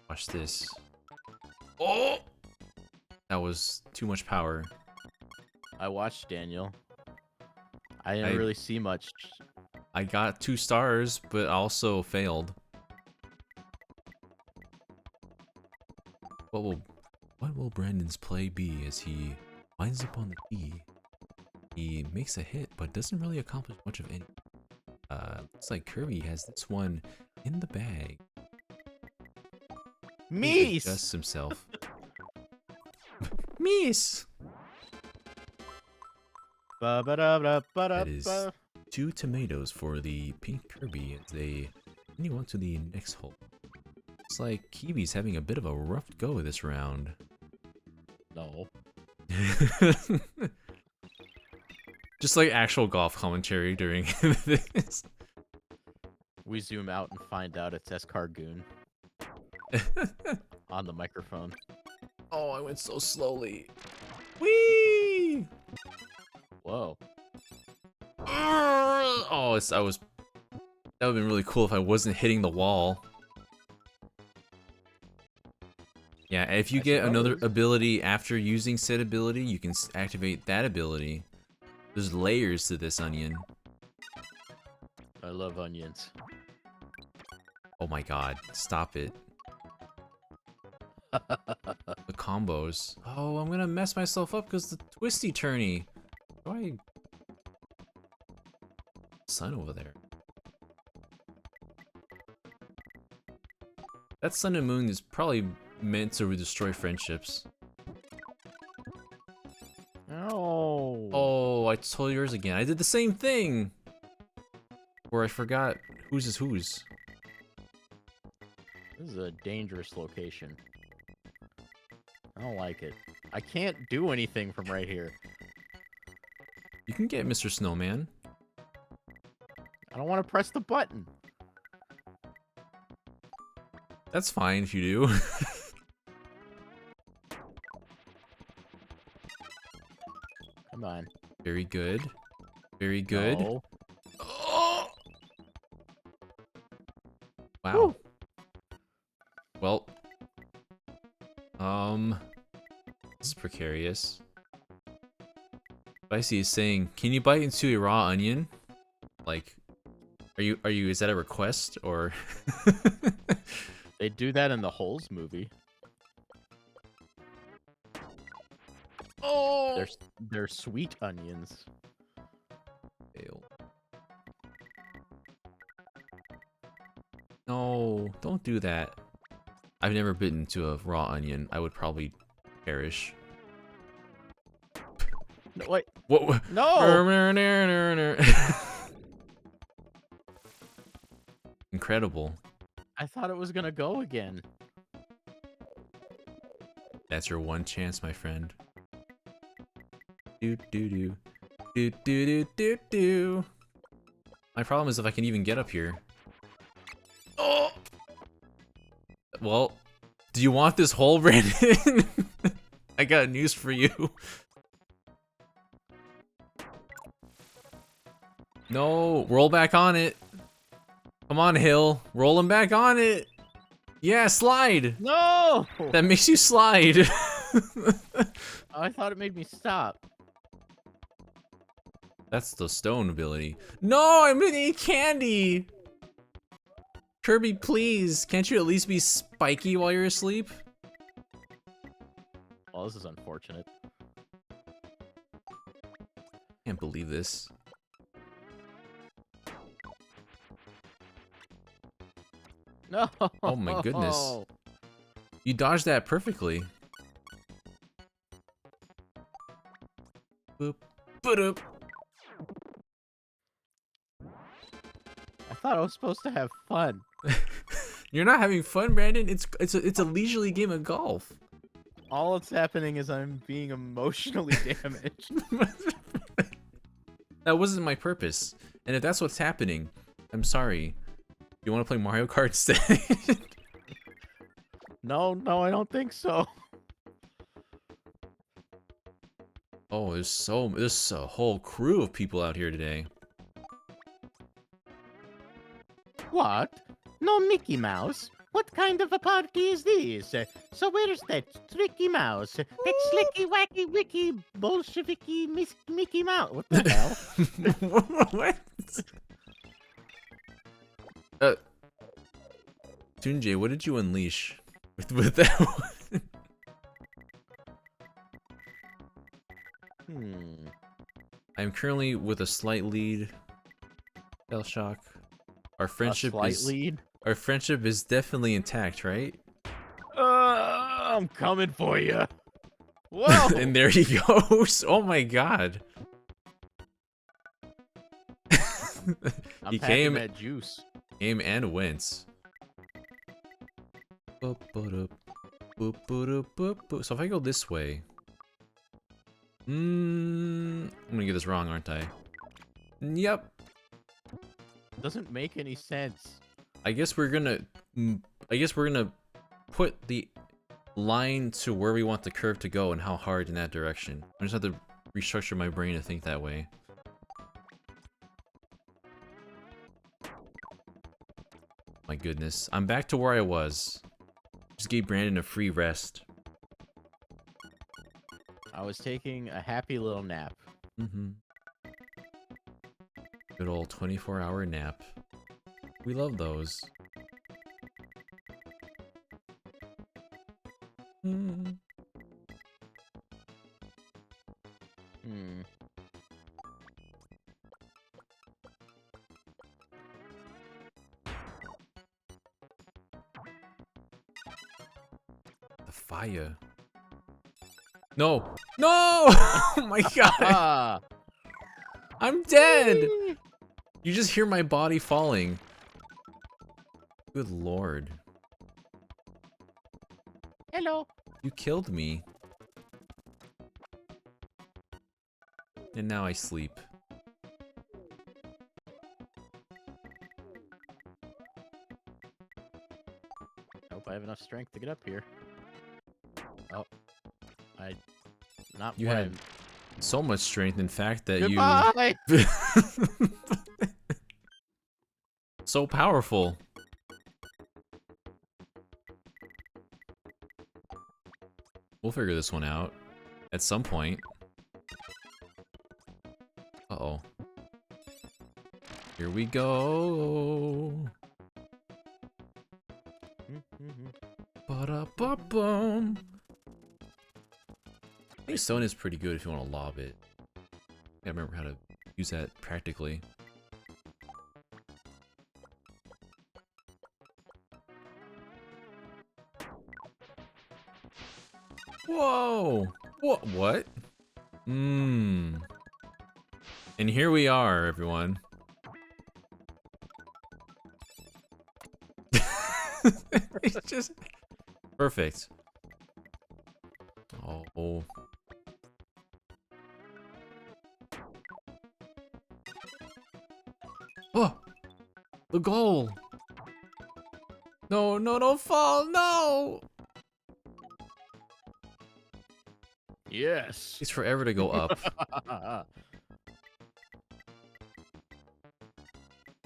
Watch this. Oh! That was too much power. I watched Daniel. I didn't really see much. I got 2 stars, but also failed. What will Brandon's play be as he winds up on the tee? He makes a hit, but doesn't really accomplish much of any. Looks like Kirby has this one in the bag. He Meese! adjusts himself. Meese! That is 2 tomatoes for the pink Kirby as they continue on to the next hole. Looks like Kiwi's having a bit of a rough go this round. No. Just like actual golf commentary during this. We zoom out and find out it's Escargoon on the microphone. Oh, I went so slowly. Whee! Whoa. Oh, that would have been really cool if I wasn't hitting the wall. Yeah, if you get another ability after using said ability, you can activate that ability. There's layers to this onion. I love onions. Oh my god, stop it. The combos. Oh, I'm gonna mess myself up because the twisty turny. Why? Sun over there. That sun and moon is probably meant to destroy friendships. Oh. Oh, I stole yours again. I did the same thing! Where I forgot whose is whose. This is a dangerous location. I don't like it. I can't do anything from right here. You can get Mr. Snowman. I don't want to press the button. That's fine if you do. Come on. Very good. Very good. No. Oh! Wow. Woo. Well. This is precarious. Spicy is saying, can you bite into a raw onion? Like, is that a request, or? They do that in the Holes movie. Oh! They're sweet onions. Fail. No, don't do that. I've never bitten into a raw onion. I would probably perish. No, wait. What? No! Incredible. I thought it was gonna go again. That's your one chance, my friend. Do do do. Do do do do do. My problem is if I can even get up here. Oh! Well, do you want this hole, Brandon? I got news for you. No, roll back on it. Come on, Hill. Roll him back on it. Yeah, slide! No! That makes you slide. I thought it made me stop. That's the stone ability. No, I'm gonna eat candy! Kirby, please, can't you at least be spiky while you're asleep? Oh, this is unfortunate. Can't believe this. No! Oh my goodness. You dodged that perfectly. Boop, boop. I thought I was supposed to have fun. You're not having fun, Brandon. It's a leisurely game of golf. All that's happening is I'm being emotionally damaged. That wasn't my purpose. And if that's what's happening, I'm sorry. You want to play Mario Kart instead? No, I don't think so. Oh, there's a whole crew of people out here today. What? No Mickey Mouse? What kind of a party is this? So where's that tricky mouse? That slicky wacky wicky Bolsheviki Mickey Mouse? What the hell? What? Tunjay, what did you unleash with that one? I'm currently with a slight lead. Shell shock. Our friendship lead? Our friendship is definitely intact, right? I'm coming for you. Whoa! And there he goes. Oh my god. I'm He packing that juice. came and went. So if I go this way, I'm gonna get this wrong, aren't I? Yep. Doesn't make any sense. I guess we're gonna put the line to where we want the curve to go and how hard in that direction. I just have to restructure my brain to think that way. My goodness, I'm back to where I was. Just gave Brandon a free rest. I was taking a happy little nap. Good old 24-hour nap. We love those. The fire. No! No! Oh my god! I'm dead! You just hear my body falling. Good lord. Hello. You killed me. And now I sleep. I hope I have enough strength to get up here. Oh. Not You what had I'm- so much strength, in fact, that Goodbye! you... So powerful. We'll figure this one out. At some point. Uh-oh. Here we go. Ba-da-ba-bum. I think stone is pretty good if you want to lob it. I remember how to use that practically. Whoa! What? And here we are, everyone. It's just perfect. Oh. Oh! The goal! No, don't fall, no! Yes. It's forever to go up.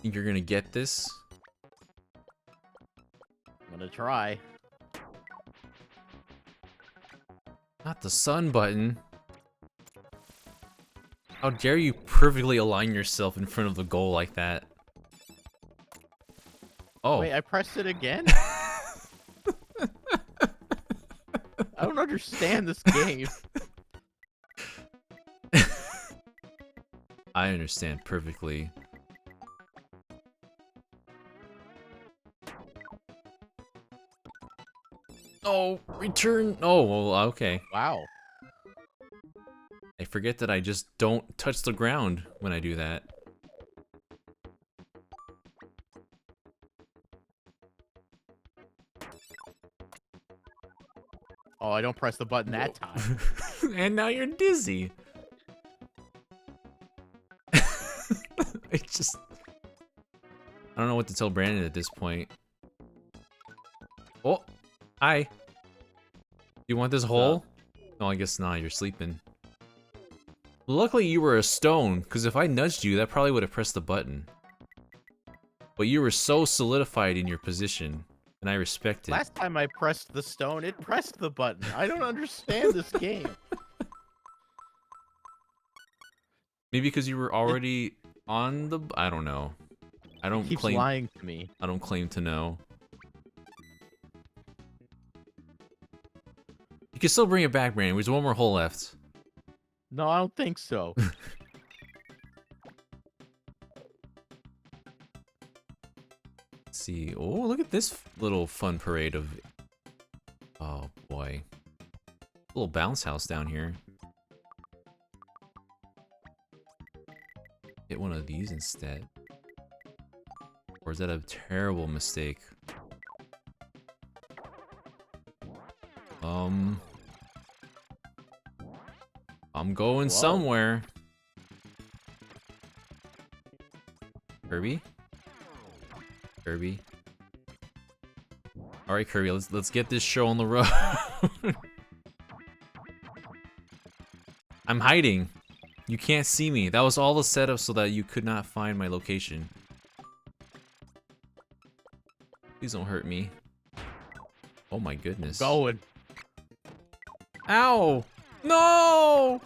Think you're gonna get this? I'm gonna try. Not the sun button. How dare you perfectly align yourself in front of the goal like that? Oh. Wait, I pressed it again? I don't understand this game. I understand perfectly. Oh, return. Oh, well, okay. Wow. I forget that I just don't touch the ground when I do that. Oh, I don't press the button that time. And now you're dizzy. I just... I don't know what to tell Brandon at this point. Oh, hi. You want this hole? No, I guess not. You're sleeping. Luckily, you were a stone, because if I nudged you, that probably would have pressed the button. But you were so solidified in your position, and I respect it. Last time I pressed the stone, it pressed the button. I don't understand this game. Maybe because you were already on the... I don't know. I don't Keeps claim... lying to me. I don't claim to know. You can still bring it back, Brandon. There's one more hole left. No, I don't think so. Let's see. Oh, look at this little fun parade of... Oh, boy. Little bounce house down here. Get one of these instead. Or is that a terrible mistake? I'm going somewhere. Kirby? Kirby? Alright, Kirby, let's get this show on the road. I'm hiding. You can't see me. That was all the setup so that you could not find my location. Please don't hurt me. Oh my goodness. Going. Ow! No!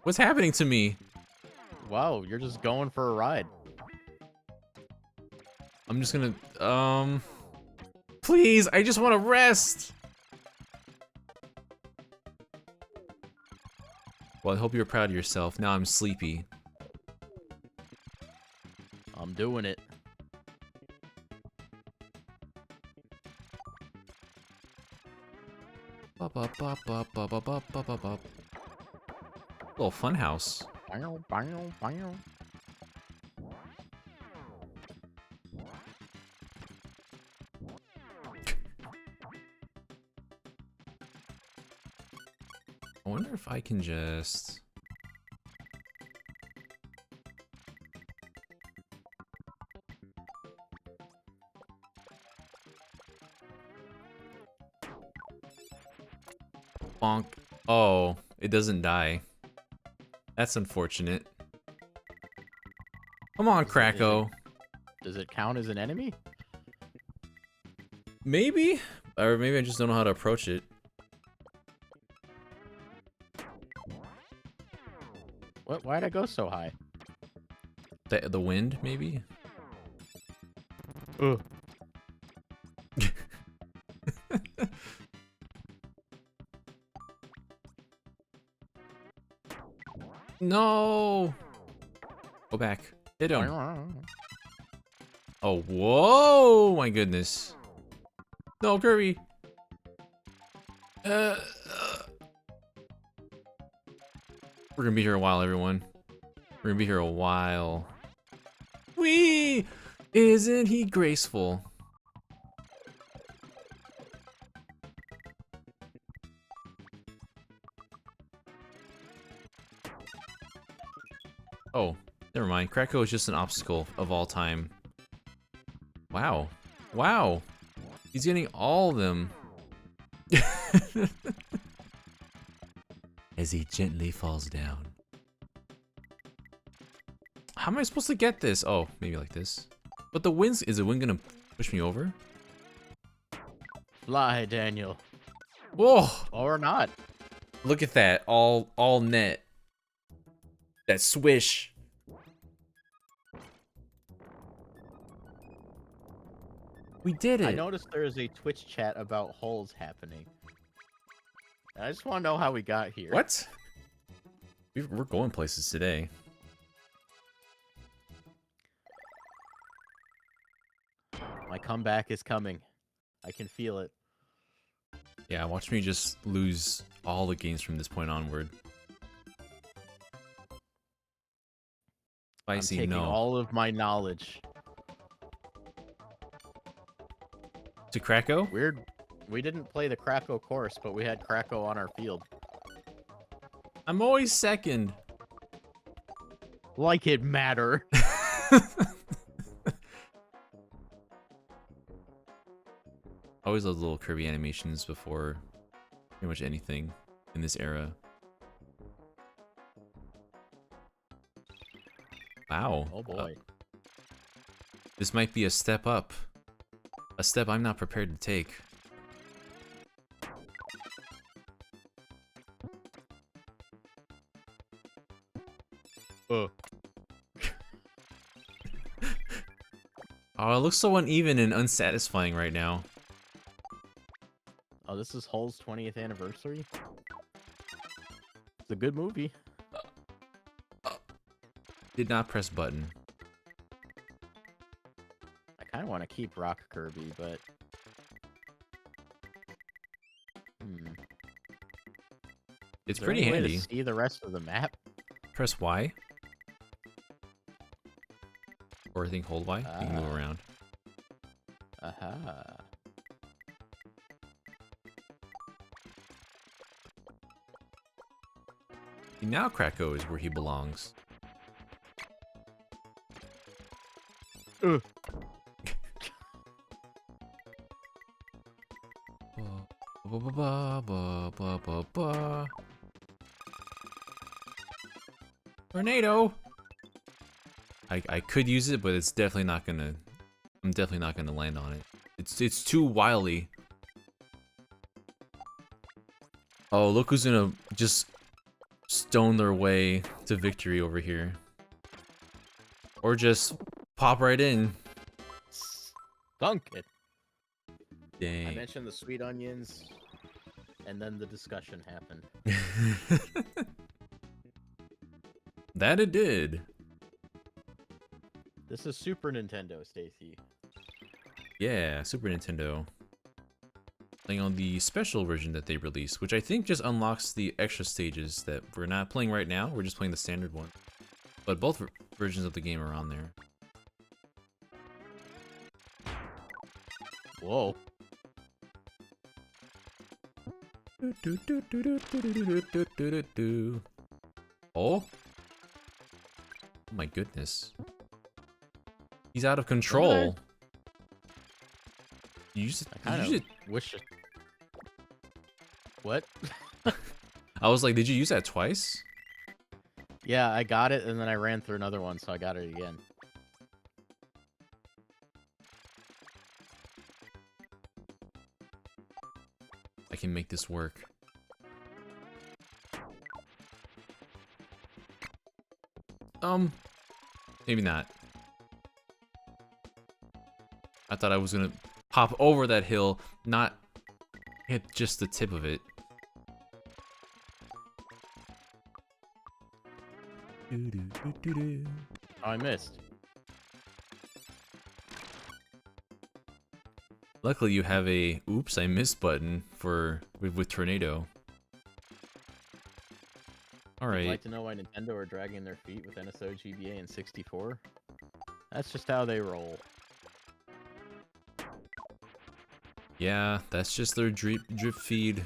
What's happening to me? Wow, you're just going for a ride. I'm just gonna, please, I just want to rest! Well, I hope you're proud of yourself. Now I'm sleepy. I'm doing it. Little fun house. Bow, bow, bow. I wonder if I can just... Bonk. Oh, it doesn't die. That's unfortunate. Come on, Kracko. Does it count as an enemy? Maybe? Or maybe I just don't know how to approach it. What? Why'd I go so high? The wind, maybe? Ugh. No! Go back. Hit him. Oh, whoa! My goodness. No, Kirby. We're gonna be here a while, everyone. We're gonna be here a while. Whee! Isn't he graceful? Oh, never mind. Kracko is just an obstacle of all time. Wow. Wow. He's getting all of them. As he gently falls down. How am I supposed to get this? Oh, maybe like this. But the wind's... Is the wind gonna Push me over? Fly, Daniel. Whoa! Or not. Look at that. All net. That swish. We did it. I noticed there is a Twitch chat about holes happening. And I just want to know how we got here. What? We're going places today. My comeback is coming. I can feel it. Yeah, watch me just lose all the games from this point onward. I'm Spicy, taking no. all of my knowledge. To Krakow? Weird. We didn't play the Krakow course, but we had Krakow on our field. I'm always second. Like it matter. Always those little Kirby animations before pretty much anything in this era. Wow. Oh boy. This might be a step up. A step I'm not prepared to take. Oh, Oh, it looks so uneven and unsatisfying right now. oh, this is Hull's 20th anniversary? It's a good movie. Did not press button. I kind of want to keep Rock Kirby, but... It's Is there pretty any way handy. to see the rest of the map? Press Y. Or I think hold Y. You can move Ah. around. Aha. See, now Krakow is where he belongs. Ugh. Ba, ba, ba, ba, ba, ba, ba. Tornado! I could use it, but it's definitely not gonna... I'm definitely not gonna land on it. It's too wily. Oh, look who's gonna just stone their way to victory over here. Or just pop right in. Thunk it. I Dang. mentioned the sweet onions, and then the discussion happened. That it did. This is Super Nintendo, Stacy. Yeah, Super Nintendo. Playing on the special version that they released, which I think just unlocks the extra stages that we're not playing right now. We're just playing the standard one. But both versions of the game are on there. Whoa. Oh? Oh my goodness. He's out of control. You just, I kind did you of wish it... What? I was like, did you use that twice? Yeah, I got it, and then I ran through another one, so I got it again. I can make this work. Maybe not. I thought I was gonna hop over that hill, not hit just the tip of it. Oh, I missed. Luckily, you have a "Oops, I missed" button for with Tornado. All Would you right. like to know why Nintendo are dragging their feet with NSO, GBA, and 64? That's just how they roll. Yeah, that's just their drip feed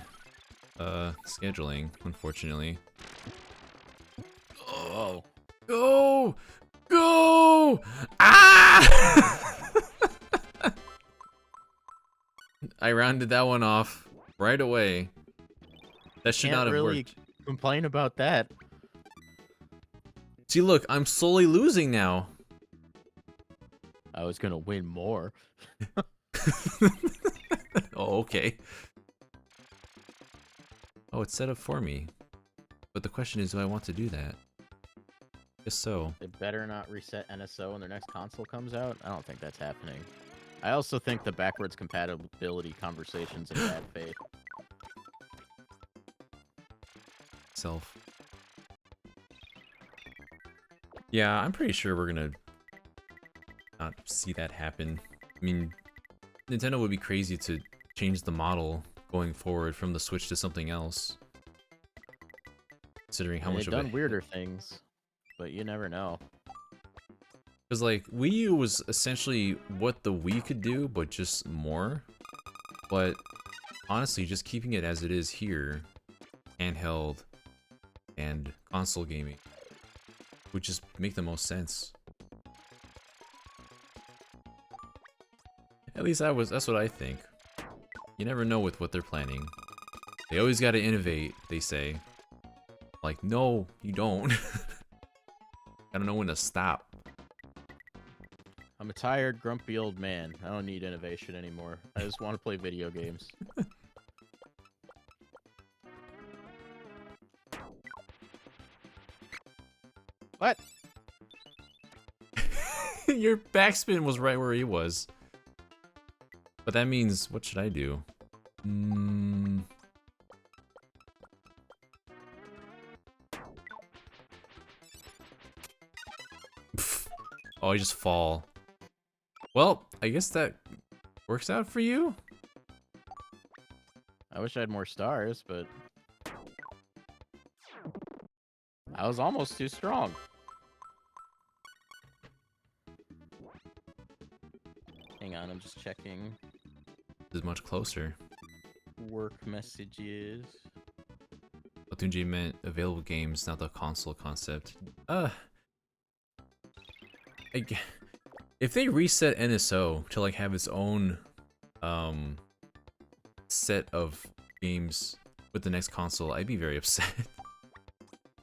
scheduling, unfortunately. Oh. Go! Go! Ah! I rounded that one off right away. That should not have really worked. complain about that. See, look, I'm slowly losing now. I was gonna win more. Oh, okay. Oh, it's set up for me. But the question is, do I want to do that? Guess so. They better not reset NSO when their next console comes out. I don't think that's happening. I also think the backwards compatibility conversation's in bad faith. Self. Yeah, I'm pretty sure we're gonna not see that happen. I mean, Nintendo would be crazy to change the model going forward from the Switch to something else. Considering how much They've of done weirder things, but you never know. Because, like, Wii U was essentially what the Wii could do, but just more. But, honestly, just keeping it as it is here, handheld, and console gaming, would just make the most sense. At least that's what I think. You never know with what they're planning. They always gotta innovate, they say. Like, no, you don't. Gotta know when to stop. I'm a tired, grumpy old man. I don't need innovation anymore. I just want to play video games. What? Your backspin was right where he was. But that means, what should I do? Oh, I just fall. Well, I guess that works out for you? I wish I had more stars, but I was almost too strong. Hang on, I'm just checking This is much closer. work messages. Tunji meant available games, not the console concept. If they reset NSO to like have its own set of games with the next console, I'd be very upset.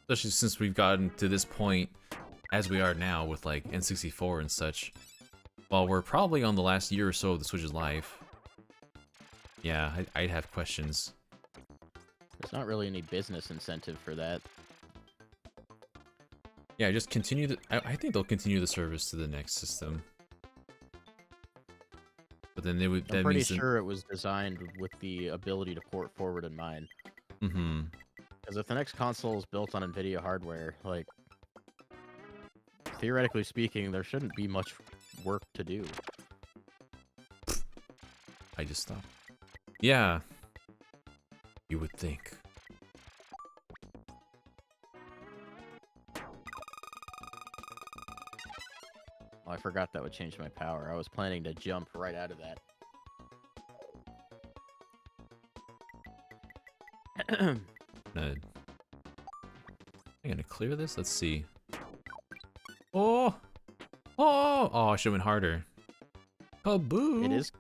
Especially since we've gotten to this point as we are now with like N64 and such. While we're probably on the last year or so of the Switch's life. Yeah, I'd have questions. There's not really any business incentive for that. Yeah, just continue the. I think they'll continue the service to the next system. But then they would. I'm That pretty means sure it was designed with the ability to port forward in mind. Mm-hmm. Because if the next console is built on NVIDIA hardware, like, theoretically speaking, there shouldn't be much work to do. I just stopped. Yeah. You would think. Oh, I forgot that would change my power. I was planning to jump right out of that. I'm gonna clear this. Let's see. Oh, I should have been harder. Kaboo!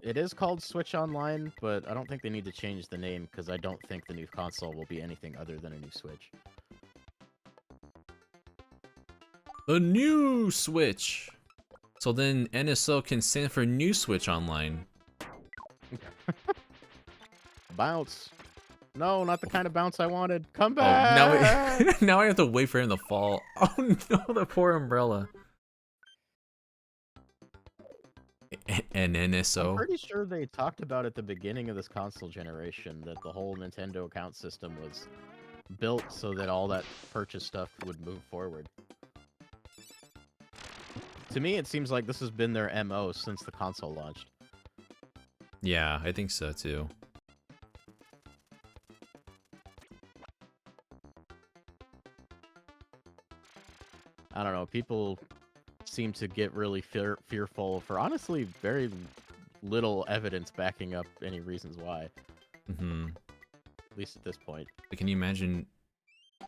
It is called Switch Online, but I don't think they need to change the name because I don't think the new console will be anything other than a new Switch. The new Switch. So then NSO can stand for New Switch Online. Bounce. No, not the kind of bounce I wanted. Come Oh, back! now I have to wait for him to fall. Oh no, the poor umbrella. And I'm NSO. pretty sure they talked about at the beginning of this console generation that the whole Nintendo account system was built so that all that purchase stuff would move forward. To me, it seems like this has been their MO since the console launched. Yeah, I think so too. I don't know, people seem to get really fearful for honestly very little evidence backing up any reasons why. Mm-hmm. At least at this point. But can you imagine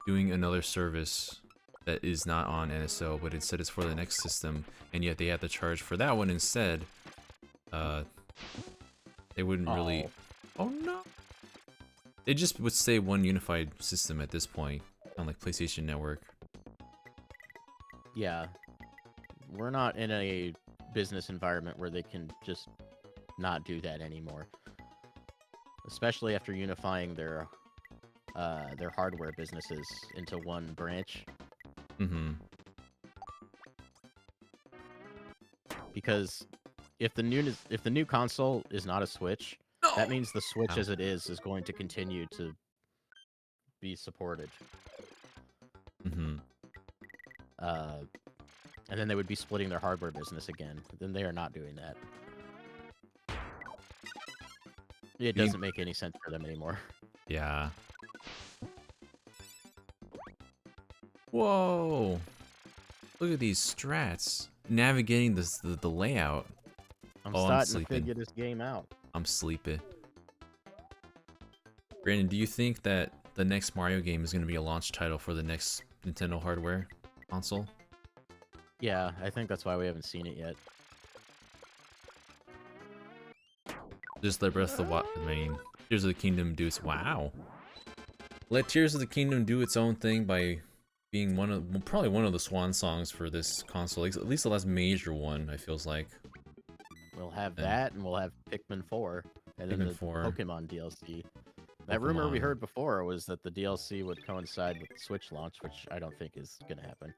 doing another service that is not on NSO, but instead it's for the next system, and yet they have to charge for that one instead? They wouldn't really... Oh no! They just would stay one unified system at this point, on like PlayStation Network. Yeah. We're not in a business environment where they can just not do that anymore. Especially after unifying their hardware businesses into one branch. Mm-hmm. Because if the new console is not a Switch, that means the Switch Ow. as it is going to continue to be supported. Mm-hmm. And then they would be splitting their hardware business again. Then they are not doing that. It doesn't make any sense for them anymore. Yeah. Whoa! Look at these strats. Navigating the layout. I'm Oh, I'm starting to sleeping. figure this game out. I'm sleeping. Brandon, do you think that the next Mario game is going to be a launch title for the next Nintendo hardware console? Yeah, I think that's why we haven't seen it yet. Just let Breath of the Wild, I mean, Tears of the Kingdom do its, wow. Let Tears of the Kingdom do its own thing by being probably one of the swan songs for this console, at least the last major one, I feels like. We'll have that, and we'll have Pikmin 4, and then Pikmin the 4. Pokemon DLC. That rumor we heard before was that the DLC would coincide with the Switch launch, which I don't think is going to happen.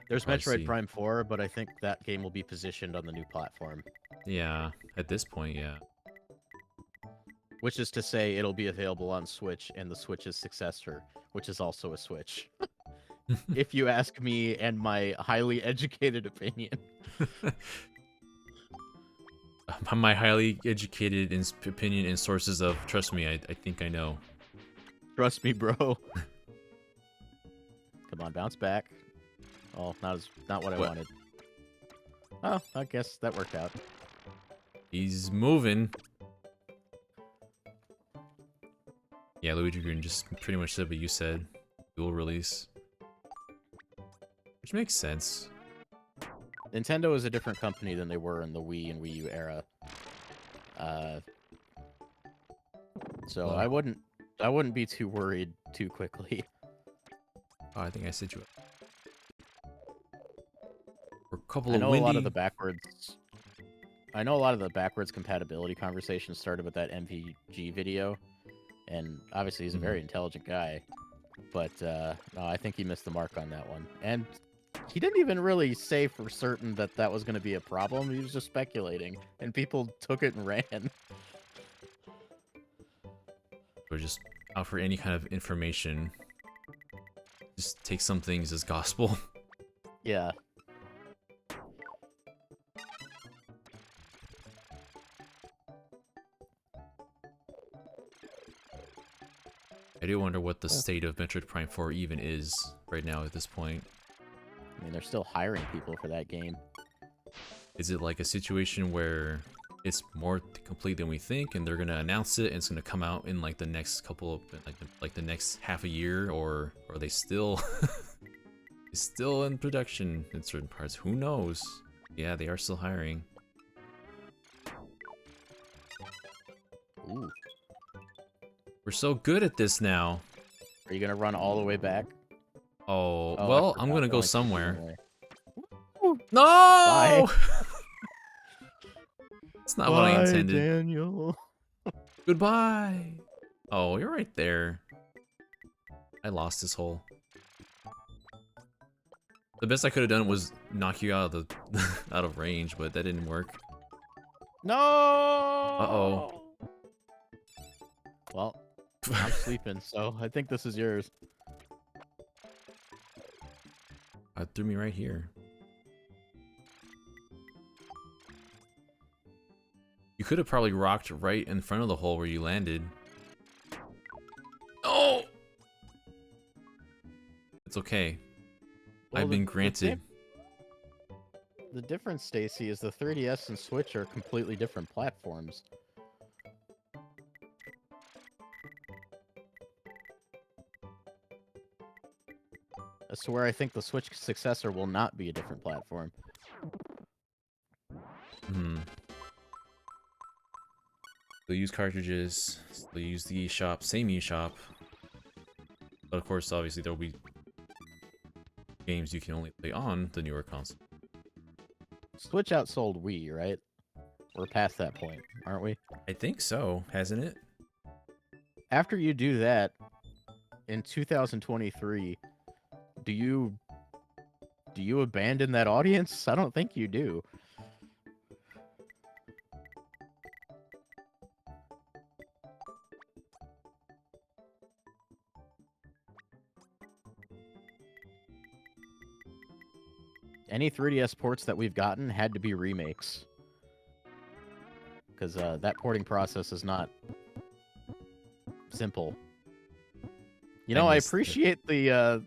There's Metroid Prime 4, but I think that game will be positioned on the new platform. Yeah, at this point, yeah. Which is to say, it'll be available on Switch and the Switch's successor, which is also a Switch. If you ask me and my highly educated opinion. My highly educated opinion and sources of, trust me, I think I know. Trust me, bro. Come on, bounce back. Oh, not what I wanted. Oh, I guess that worked out. He's moving. Yeah, Luigi Green just pretty much said what you said. Dual release. Which makes sense. Nintendo is a different company than they were in the Wii and Wii U era. So I wouldn't be too worried too quickly. Oh, I think I said you up. We're a couple I of know windy... a lot of the backwards compatibility conversations started with that MVG video, and obviously he's a very intelligent guy, but no, I think he missed the mark on that one. And he didn't even really say for certain that that was going to be a problem. He was just speculating, and people took it and ran. Or just offer any kind of information. Just take some things as gospel. Yeah. I do wonder what the state of Metroid Prime 4 even is right now at this point. I mean, they're still hiring people for that game. Is it like a situation where it's more complete than we think, and they're gonna announce it, and it's gonna come out in like the next couple of like the next half a year, or are they still still in production in certain parts? Who knows? Yeah, they are still hiring. Ooh. We're so good at this now. Are you gonna run all the way back? Oh well, I'm gonna go somewhere. No! Bye. That's not what I intended. Daniel. Goodbye. Oh, you're right there. I lost this hole. The best I could have done was knock you out of the out of range, but that didn't work. No. Uh-oh. Well, I'm sleeping, so I think this is yours. It threw me right here. You could have probably rocked right in front of the hole where you landed. Oh! It's okay. Well, I've been granted. The difference, Stacy, is the 3DS and Switch are completely different platforms. I swear I think the Switch successor will not be a different platform. They'll use cartridges, they'll use the eShop, same eShop. But of course, obviously, there'll be games you can only play on the newer console. Switch outsold Wii, right? We're past that point, aren't we? I think so, hasn't it? After you do that, in 2023, do you abandon that audience? I don't think you do. Any 3DS ports that we've gotten had to be remakes. Because that porting process is not simple. You know, I missed it. appreciate the...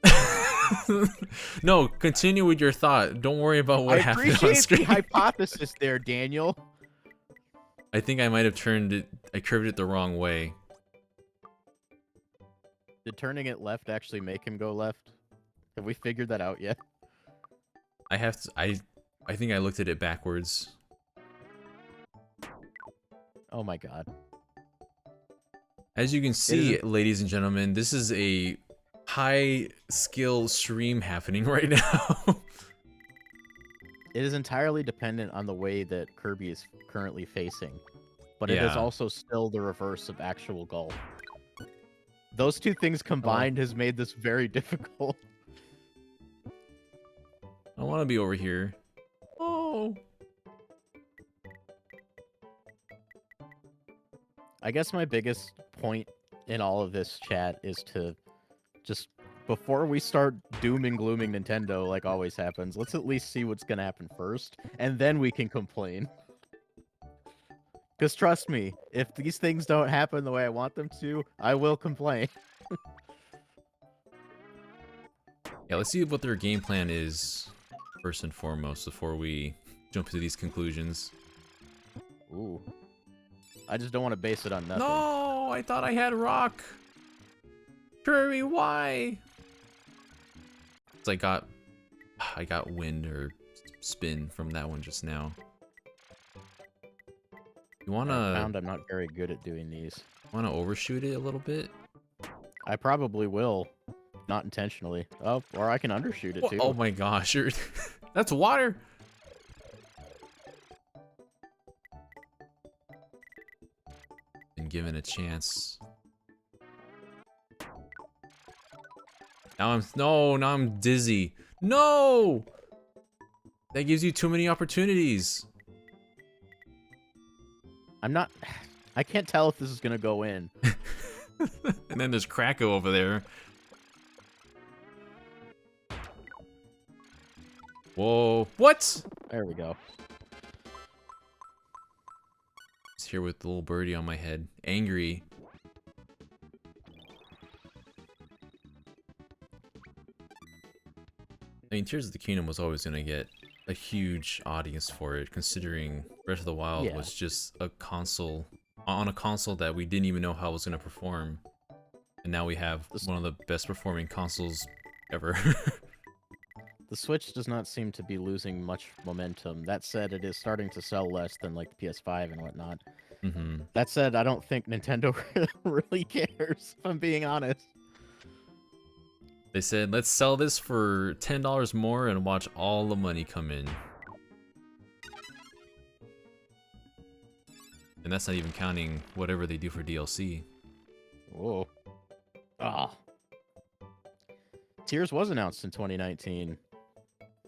No, continue with your thought. Don't worry about what I happened on appreciate the screen. hypothesis there, Daniel. I think I might have turned it. I curved it the wrong way. Did turning it left actually make him go left? Have we figured that out yet? I have to. I think I looked at it backwards. Oh my god. As you can see, ladies and gentlemen, this is a high skill stream happening right now. It is entirely dependent on the way that Kirby is currently facing. But it is Yeah. also still the reverse of actual golf. Those two things combined has made this very difficult. I want to be over here. Oh. I guess my biggest point in all of this chat is to just, before we start doom and glooming Nintendo like always happens, let's at least see what's gonna happen first, and then we can complain. Because trust me, if these things don't happen the way I want them to, I will complain. Yeah, let's see what their game plan is first and foremost before we jump to these conclusions. Ooh. I just don't want to base it on nothing. No, I thought I had rock. Kirby, why? It's like I got wind or spin from that one just now. You I wanna found I'm not very good at doing these. overshoot it a little bit? I probably will. Not intentionally. Oh, or I can undershoot it too. Oh my gosh, that's water. Been given a chance. Now I'm dizzy. No! That gives you too many opportunities. I can't tell if this is gonna go in. And then there's Kracko over there. Whoa. What? There we go. It's here with the little birdie on my head. Angry. I mean, Tears of the Kingdom was always going to get a huge audience for it, considering Breath of the Wild was just a console, on a console that we didn't even know how it was going to perform. And now we have one of the best performing consoles ever. The Switch does not seem to be losing much momentum. That said, it is starting to sell less than like the PS5 and whatnot. Mm-hmm. That said, I don't think Nintendo really cares, if I'm being honest. They said, let's sell this for $10 more and watch all the money come in. And that's not even counting whatever they do for DLC. Whoa. Ah. Tears was announced in 2019.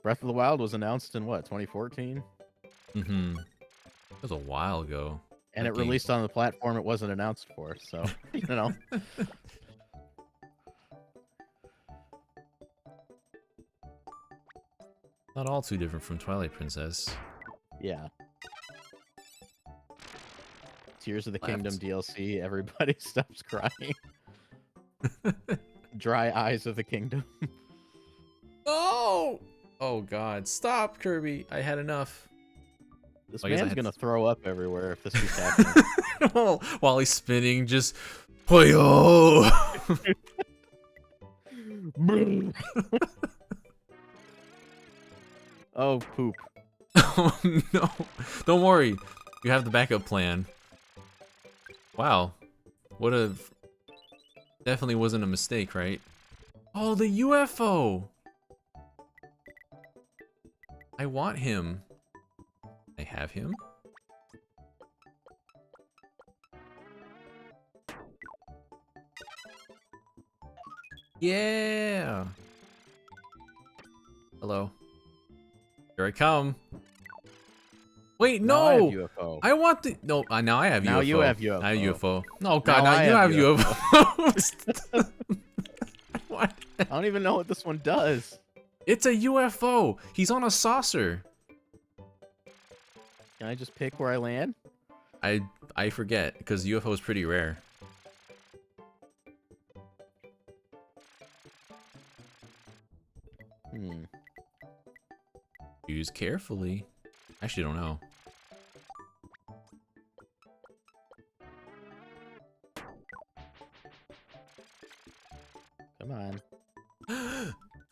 Breath of the Wild was announced in what, 2014? Mm-hmm. That was a while ago. And it released on the platform it wasn't announced for, so, you know. Not all too different from Twilight Princess. Yeah. Tears of the Kingdom DLC, everybody stops crying. Dry eyes of the kingdom. No! Oh god, stop, Kirby. I had enough. This I guess I man's had gonna to- throw up everywhere if this keeps happening. While he's spinning, just... Hoyo! Oh, poop. Oh no. Don't worry. You have the backup plan. Wow. What a... Definitely wasn't a mistake, right? Oh, the UFO! I want him. I have him? Yeah! Hello. Here I come. Wait, Now I have no! UFO. I want the... No, now I have Now UFO. you have I have UFO. UFO. No, God, Now now I you have have UFO. What? I don't even know what this one does. It's a UFO. He's on a saucer. Can I just pick where I land? I forget, because UFO is pretty rare. Hmm. Use carefully. Actually, don't know. Come on.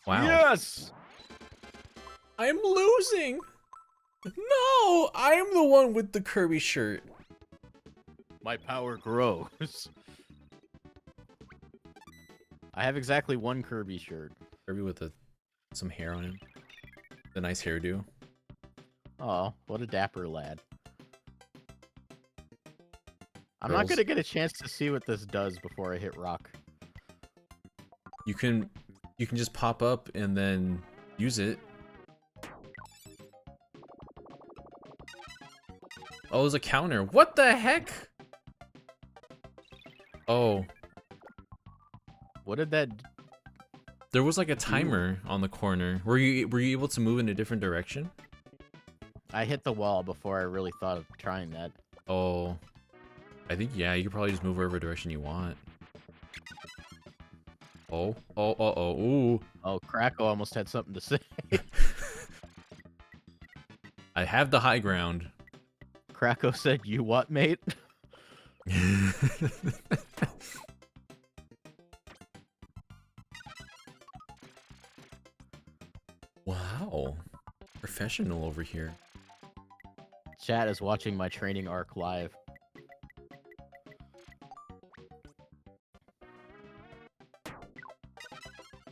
Wow. Yes! I'm losing. No, I am the one with the Kirby shirt. My power grows. I have exactly one Kirby shirt. Kirby with some hair on him. The nice hairdo. Oh, what a dapper lad. I'm not Girls. gonna get a chance to see what this does before I hit rock. You can just pop up and then use it. Oh, there's a counter. What the heck? Oh, What did that... there was like a timer on the corner. Were you able to move in a different direction? I hit the wall before I really thought of trying that. Oh, I think, yeah, you could probably just move wherever direction you want. Oh, ooh. Oh, Kracko almost had something to say. I have the high ground. Kracko said, "You what, mate?" Wow. Professional over here. Chat is watching my training arc live.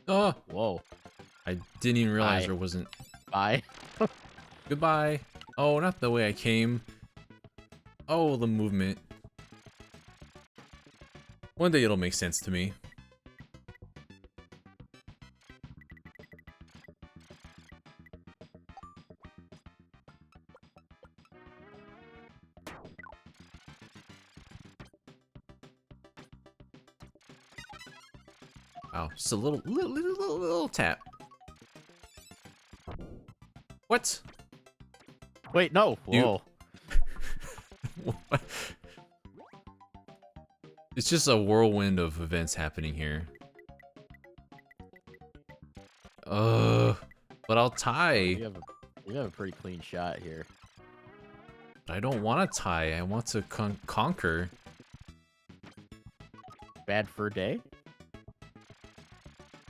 Oh, Whoa. I didn't even realize Bye. there wasn't. Bye. Goodbye. Oh, not the way I came. Oh, the movement. One day it'll make sense to me. Wow, just a little tap. What? Wait, no. You- Whoa. It's just a whirlwind of events happening here. But I'll tie. You have a pretty clean shot here. I don't want to tie. I want to conquer. Bad fur day?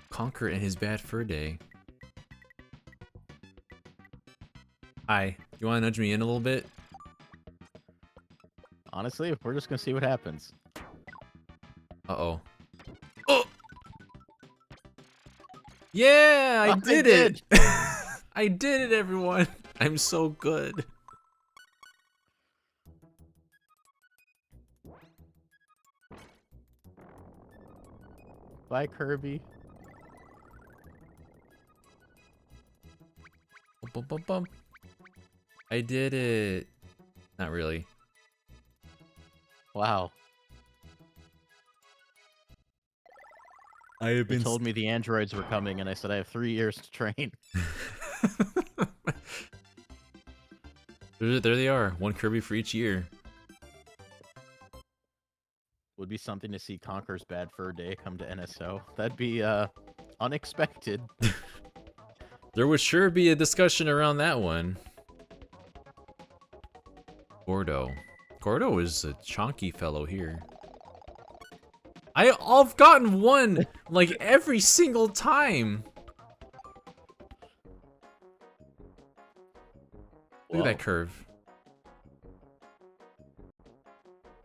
Conquer in his bad fur day. Hi. You want to nudge me in a little bit? Honestly, we're just gonna see what happens. Uh-oh. Oh! Yeah, I I did it! I did it, everyone! I'm so good. Bye, Kirby. Bum, bum, bum. I did it. Not really. Wow. I have They told me the androids were coming, and I said I have 3 years to train. There they are. One Kirby for each year. Would be something to see Conker's Bad Fur Day come to NSO. That'd be unexpected. There would sure be a discussion around that one. Gordo. Gordo is a chonky fellow here. I've gotten one like every single time. Look at that curve.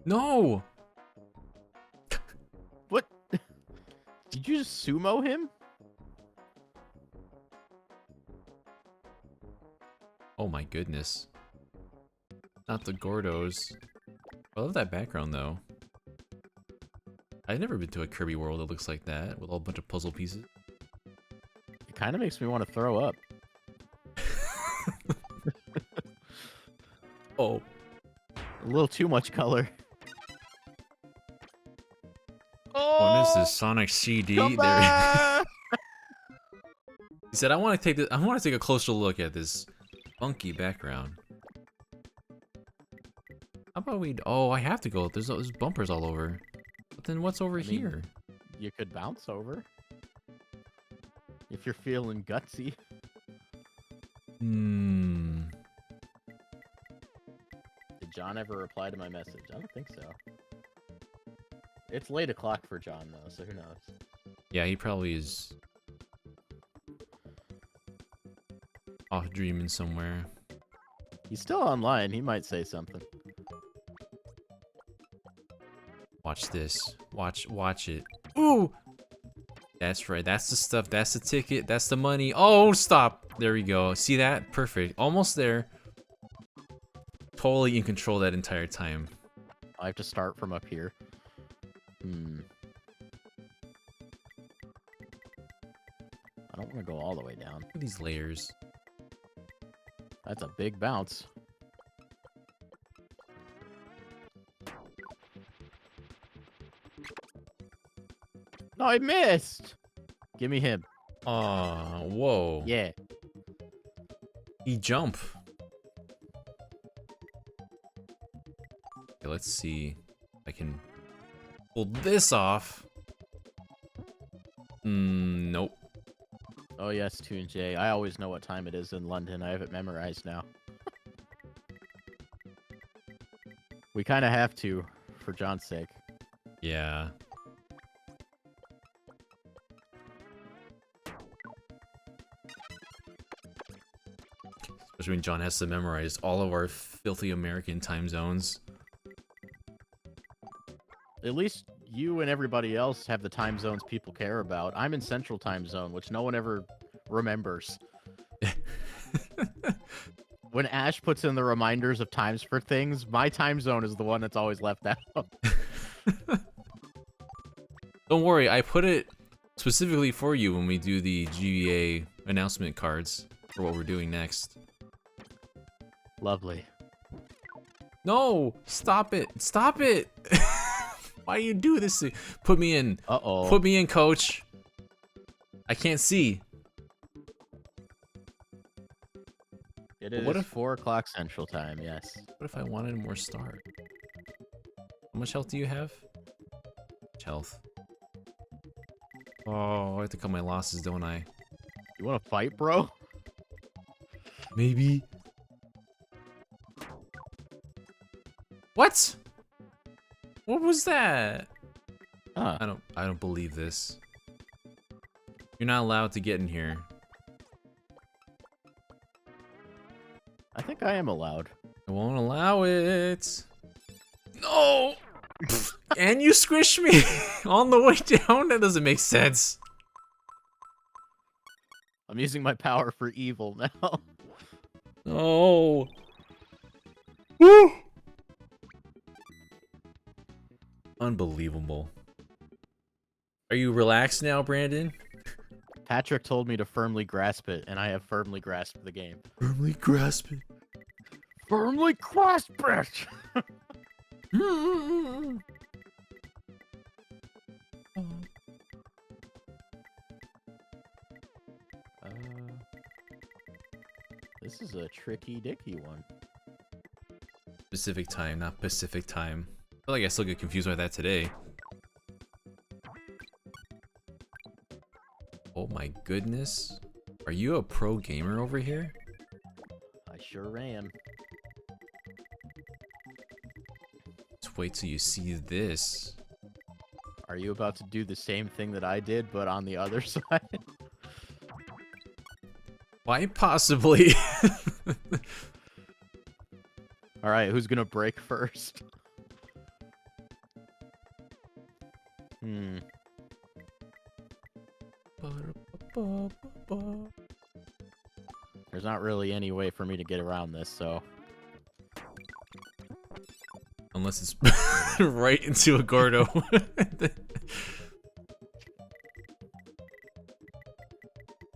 No! What? Did you just sumo him? my goodness. Not the Gordos. I love that background though. I've never been to a Kirby world that looks like that with a bunch of puzzle pieces. It kind of makes me want to throw up. Oh. A little too much color. What is this? Sonic CD? Come There. back! He said, "I want to take this. I want to take a closer look at this funky background." How about we? Oh, I have to go. There's bumpers all over. But then what's over here? You could bounce over. If you're feeling gutsy. Hmm. Did John ever reply to my message? I don't think so. It's late o'clock for John, though, so who knows? Yeah, he probably is off dreaming somewhere. He's still online. He might say something. Watch this. Watch it. Ooh! That's right. That's the stuff. That's the ticket. That's the money. Oh, stop. There we go. See that? Perfect. Almost there. Totally in control that entire time. I have to start from up here. I don't want to go all the way down. Look at these layers. That's a big bounce. No, I missed! Give me him. Aw, whoa. Yeah. He jump. Okay, let's see if I can pull this off. Nope. Oh yes, Toon J. I always know what time it is in London. I have it memorized now. We kind of have to, for John's sake. Yeah. Especially when John has to memorize all of our filthy American time zones. At least you and everybody else have the time zones people care about. I'm in Central Time Zone, which no one ever remembers. When Ash puts in the reminders of times for things, my time zone is the one that's always left out. Don't worry, I put it specifically for you when we do the GBA announcement cards for what we're doing next. Lovely. No! Stop it! Stop it! Why you do this to Put me in. Uh-oh. Put me in, coach. I can't see. It is what if- 4 o'clock Central Time, yes. What if I wanted more star? How much health do you have? Much health. Oh, I have to cut my losses, don't I? You want to fight, bro? Maybe. What? What was that? Huh. I don't believe this. You're not allowed to get in here. I think I am allowed. I won't allow it. No! And you squish me on the way down? That doesn't make sense. I'm using my power for evil now. No. Woo! Unbelievable. Are you relaxed now, Brandon? Patrick told me to firmly grasp it, and I have firmly grasped the game. Firmly grasp it. Firmly grasp it! This is a tricky dicky one. Pacific time, not Pacific time. I feel like I still get confused by that today. Oh my goodness. Are you a pro gamer over here? I sure am. Let's wait till you see this. Are you about to do the same thing that I did, but on the other side? Why possibly? Alright, who's gonna break first? There's not really any way for me to get around this, so... Unless it's right into a Gordo.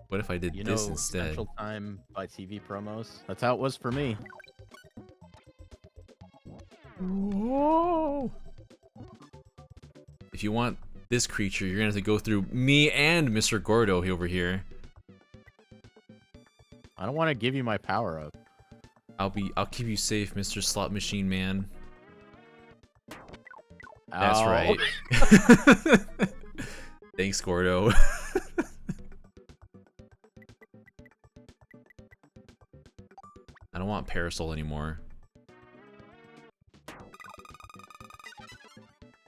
What if I did You this know, instead? Central Time by TV promos? That's how it was for me. Whoa. If you want this creature, you're gonna have to go through me and Mr. Gordo over here. I don't want to give you my power up. I'll keep you safe, Mr. Slot Machine Man. That's right. Thanks, Gordo. I don't want Parasol anymore.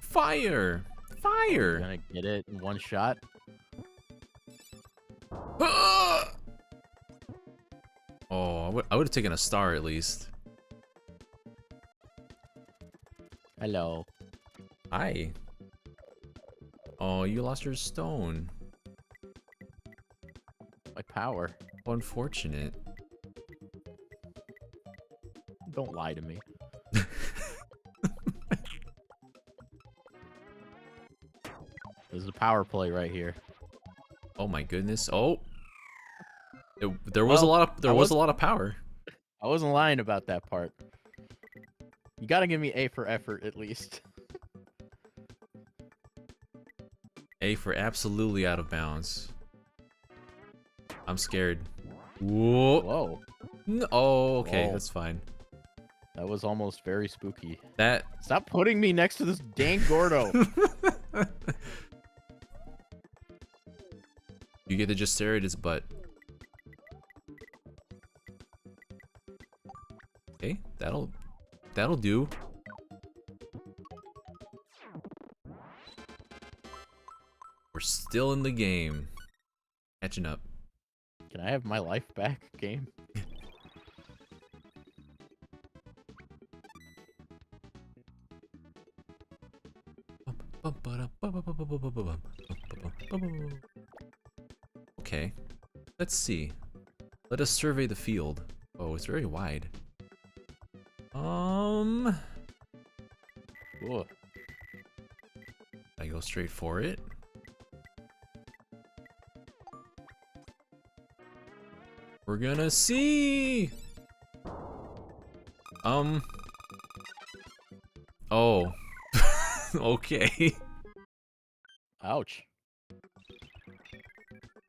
Fire! Fire! Gonna get it in one shot. Ah! Oh, I would have taken a star at least. Hello. Hi. Oh, you lost your stone. My power. How unfortunate. Don't lie to me. This is a power play right here. Oh my goodness. Oh. There was a lot of power. I wasn't lying about that part. You gotta give me A for effort at least. A for absolutely out of bounds. I'm scared. Whoa. Whoa. No, oh, okay, Whoa. that's fine. That was almost very spooky. That Stop putting me next to this dang Gordo. you get to just stare at his butt. Okay, that'll do. We're still in the game. Catching up. Can I have my life back, game? Okay, let's see. Let us survey the field. Oh, it's very wide. Ooh. I go straight for it. We're gonna see. Oh. Okay. Ouch.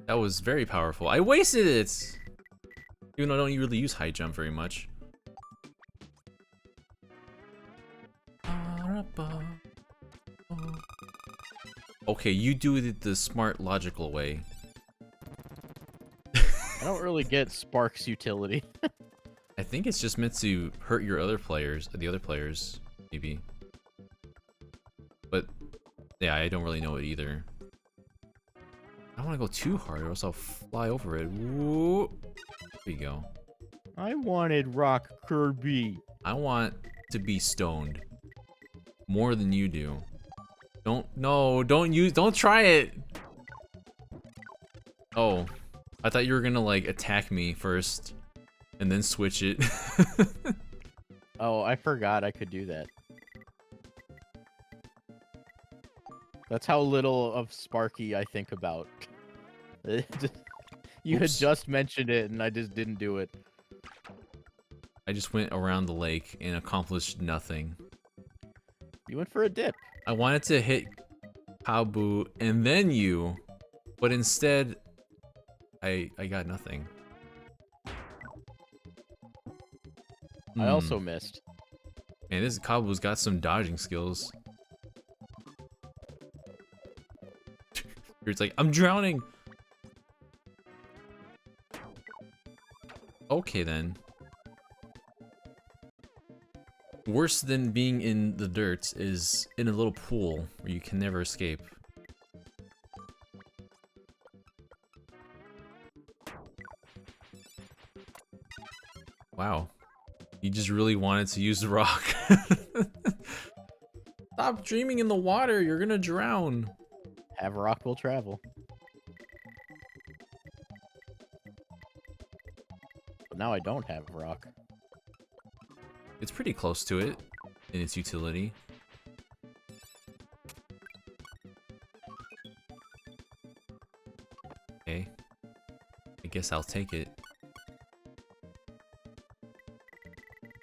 That was very powerful. I wasted it! Even though I don't really use high jump very much. Okay, you do it the smart, logical way. I don't really get Spark's utility. I think it's just meant to hurt your other players, the other players, maybe. But, yeah, I don't really know it either. I don't want to go too hard or else I'll fly over it. Whoa. There you go. I wanted Rock Kirby. I want to be stoned. More than you do. Don't try it! Oh. I thought you were gonna, like, attack me first. And then switch it. Oh, I forgot I could do that. That's how little of Sparky I think about. You had Oops. just mentioned it and I just didn't do it. I just went around the lake and accomplished nothing. You went for a dip. I wanted to hit Pabu and then you, but instead, I got nothing. I also missed. Man, this Kabu's got some dodging skills. It's like, I'm drowning! Okay then. Worse than being in the dirt is in a little pool where you can never escape. Wow. You just really wanted to use the rock. Stop dreaming in the water, you're gonna drown. Have Rock will travel. now I don't have rock. It's pretty close to it in its utility. Okay. I guess I'll take it.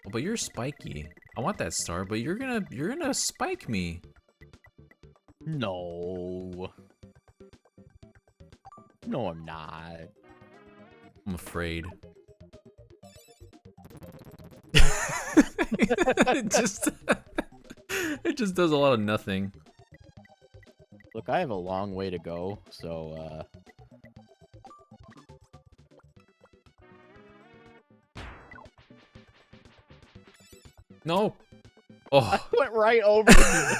Oh, but you're spiky. I want that star, but you're gonna spike me. No. No, I'm not. I'm afraid. It just does a lot of nothing. Look, I have a long way to go, so, No. Oh. I went right over you.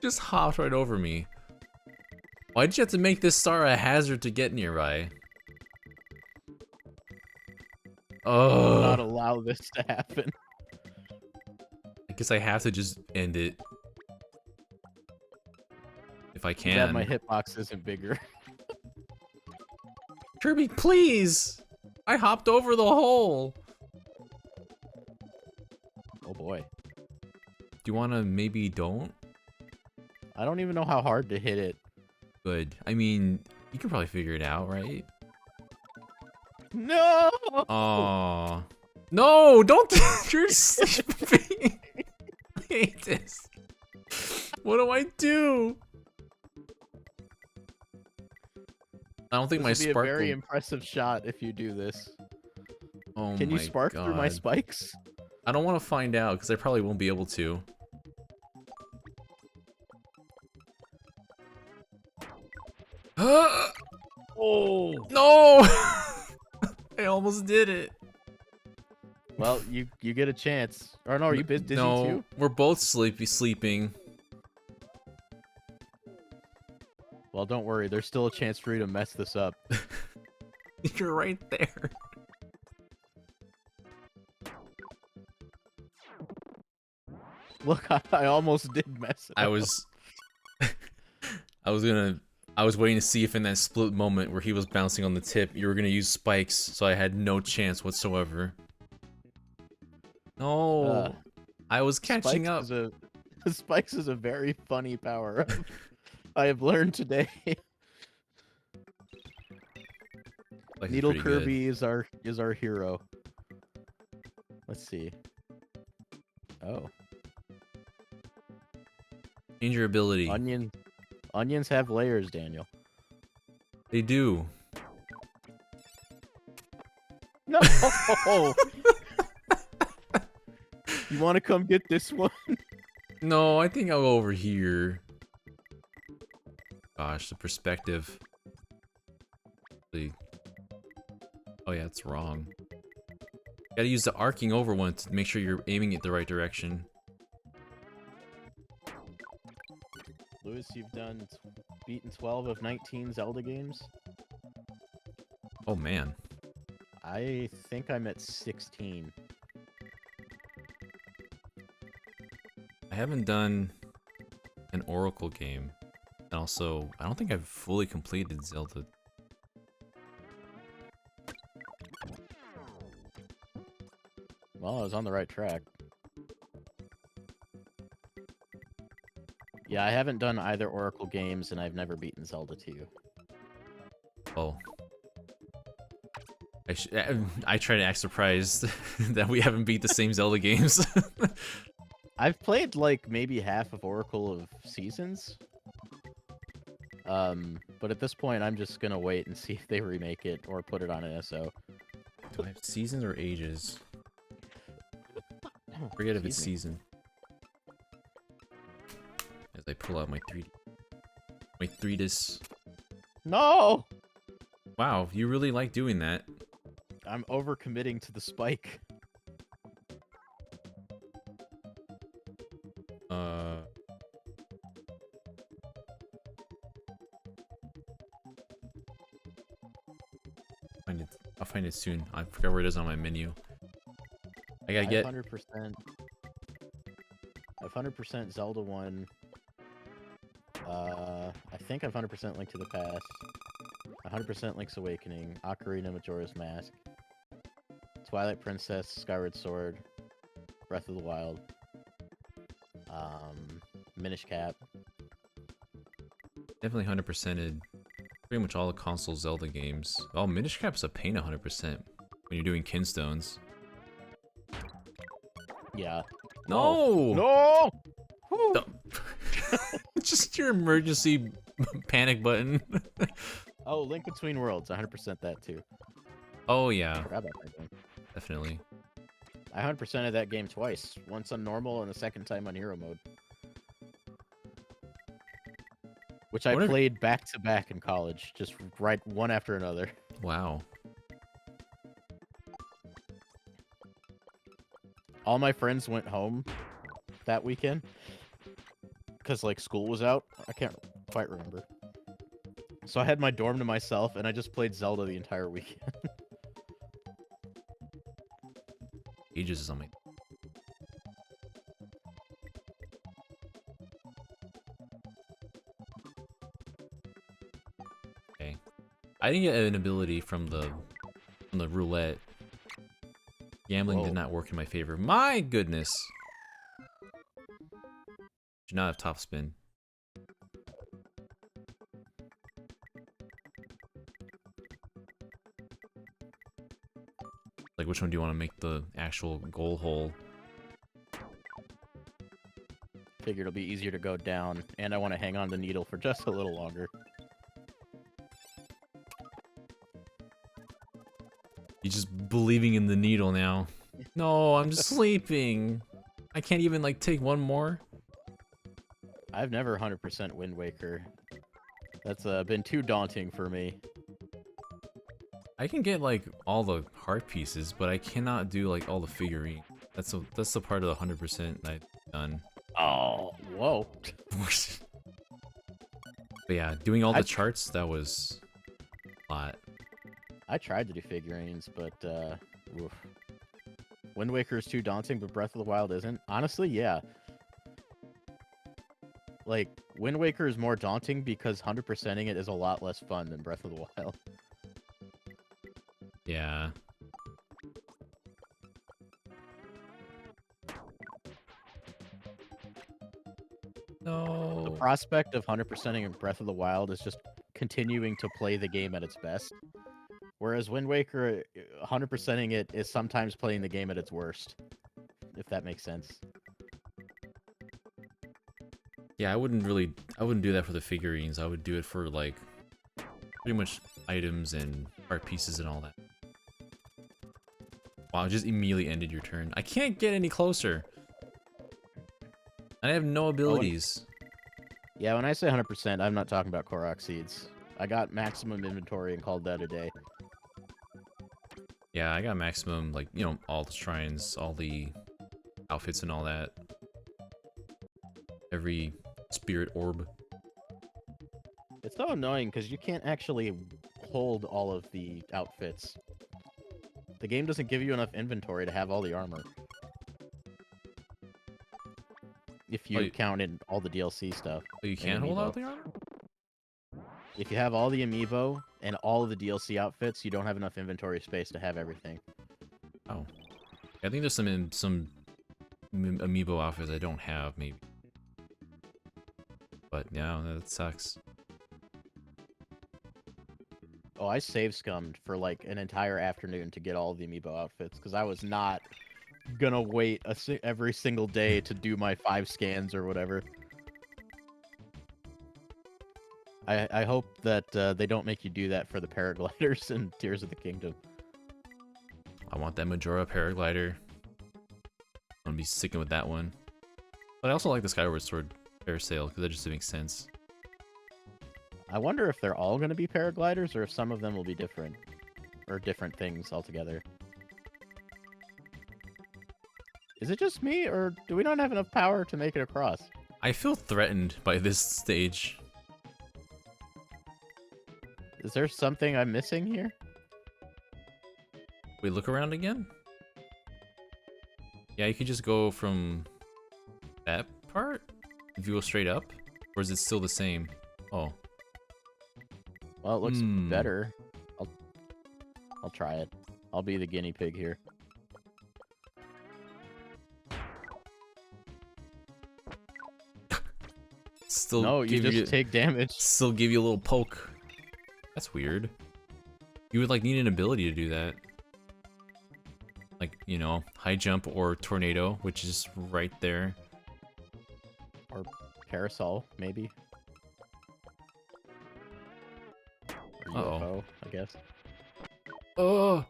Just hopped right over me. Why'd you have to make this star a hazard to get nearby? Oh. Not allow this to happen. I guess I have to just end it. If I Too bad can. my hitbox isn't bigger. Kirby, please! I hopped over the hole! Oh boy. Do you wanna maybe don't? I don't even know how hard to hit it. Good. I mean, you can probably figure it out, right? No! Aww. No! Don't! You're sleeping! I hate this. What do I do? I don't think my This would be a spark very will... impressive shot if you do this. Oh Can you my spark through my God. spikes? I don't want to find out because I probably won't be able to. Oh! No! I almost did it. Well, you get a chance. Or no, are you dizzy No, too? we're both sleeping. Well, don't worry. There's still a chance for you to mess this up. You're right there. Look, I almost did mess it up. I was waiting to see if in that split moment where he was bouncing on the tip, you were gonna use spikes, so I had no chance whatsoever. No, I was catching up. Spikes is a very funny power-up. I have learned today. Spikes is Needle pretty good. Kirby is our hero. Let's see. Oh, Change your ability. onions have layers, Daniel. They do. No. You want to come get this one? No, I think I'll go over here. Gosh, the perspective. Oh yeah, it's wrong. Gotta use the arcing over one to make sure you're aiming it the right direction. Lewis, you've beaten 12 of 19 Zelda games. Oh man. I think I'm at 16. I haven't done an Oracle game. And also, I don't think I've fully completed Zelda. Well, I was on the right track. Yeah, I haven't done either Oracle games, and I've never beaten Zelda 2. Oh. I try to act surprised that we haven't beat the same Zelda games. I've played, like, maybe half of Oracle of Seasons. But at this point, I'm just gonna wait and see if they remake it or put it on an SO. Do I have seasons or ages? Forget if it's season. As I pull out my 3DS. No! Wow, you really like doing that. I'm overcommitting to the spike. I'll find it soon. I forgot where it is on my menu. I gotta get 100%. I've 100% Zelda 1. I think I've 100% Link to the Past. 100% Link's Awakening, Ocarina Majora's Mask, Twilight Princess, Skyward Sword, Breath of the Wild, Minish Cap. Definitely 100%ed pretty much all the console Zelda games. Oh, Minish Cap's a pain 100% when you're doing Kinstones. Yeah. No! No! Whew. No! Just your emergency panic button. Oh, Link Between Worlds, 100% that too. Oh yeah, Forgot about that game. definitely. I 100%ed that game twice. Once on normal and the second time on hero mode. Which I What if- played back to back in college, just right one after another. Wow. All my friends went home that weekend because like school was out. I can't quite remember. So I had my dorm to myself and I just played Zelda the entire weekend. Ages is on my. Okay. I didn't get an ability from the roulette. Gambling Whoa. did not work in my favor. My goodness. Do not have top spin. Like, which one do you want to make the actual goal hole? Figured it'll be easier to go down, and I want to hang on the needle for just a little longer. You're just believing in the needle now. No, I'm sleeping. I can't even, like, take one more. I've never 100% Wind Waker. That's been too daunting for me. I can get, like, all the heart pieces, but I cannot do, like, all the figurine. That's the part of the 100% I've done. Oh, whoa. But yeah, doing all the charts, that was a lot. I tried to do figurines, but oof. Wind Waker is too daunting, but Breath of the Wild isn't. Honestly, yeah. Like, Wind Waker is more daunting because 100%ing it is a lot less fun than Breath of the Wild. Yeah. No. The prospect of 100%ing in Breath of the Wild is just continuing to play the game at its best. Whereas Wind Waker, 100%ing it is sometimes playing the game at its worst. If that makes sense. Yeah, I wouldn't do that for the figurines. I would do it for, like, pretty much items and art pieces and all that. Wow, it just immediately ended your turn. I can't get any closer. I have no abilities. Yeah, when I say 100%, I'm not talking about Korok Seeds. I got maximum inventory and called that a day. Yeah, I got maximum, like, you know, all the shrines, all the outfits and all that. Every spirit orb. It's so annoying because you can't actually hold all of the outfits. The game doesn't give you enough inventory to have all the armor. If you count in all the DLC stuff. Oh, you can't hold out the armor? If you have all the amiibo and all of the DLC outfits, you don't have enough inventory space to have everything. Oh. I think there's some amiibo outfits I don't have, maybe. But yeah, that sucks. Oh, I save scummed for like an entire afternoon to get all the amiibo outfits because I was not gonna wait every single day to do my 5 scans or whatever. I hope that they don't make you do that for the paragliders and Tears of the Kingdom. I want that Majora paraglider. I'm gonna be sticking with that one. But I also like the Skyward Sword parasail because that just makes sense. I wonder if they're all going to be paragliders or if some of them will be different. Or different things altogether. Is it just me, or do we not have enough power to make it across? I feel threatened by this stage. Is there something I'm missing here? Wait, look around again? Yeah, you could just go from that part? If you go straight up? Or is it still the same? Oh. Well, it looks Hmm. better. I'll try it. I'll be the guinea pig here. Still No, you give just take damage. Still give you a little poke. That's weird. You would like need an ability to do that. Like, you know, high jump or tornado, which is right there. Or parasol, maybe. Or Uh-oh. UFO, I guess. Oh!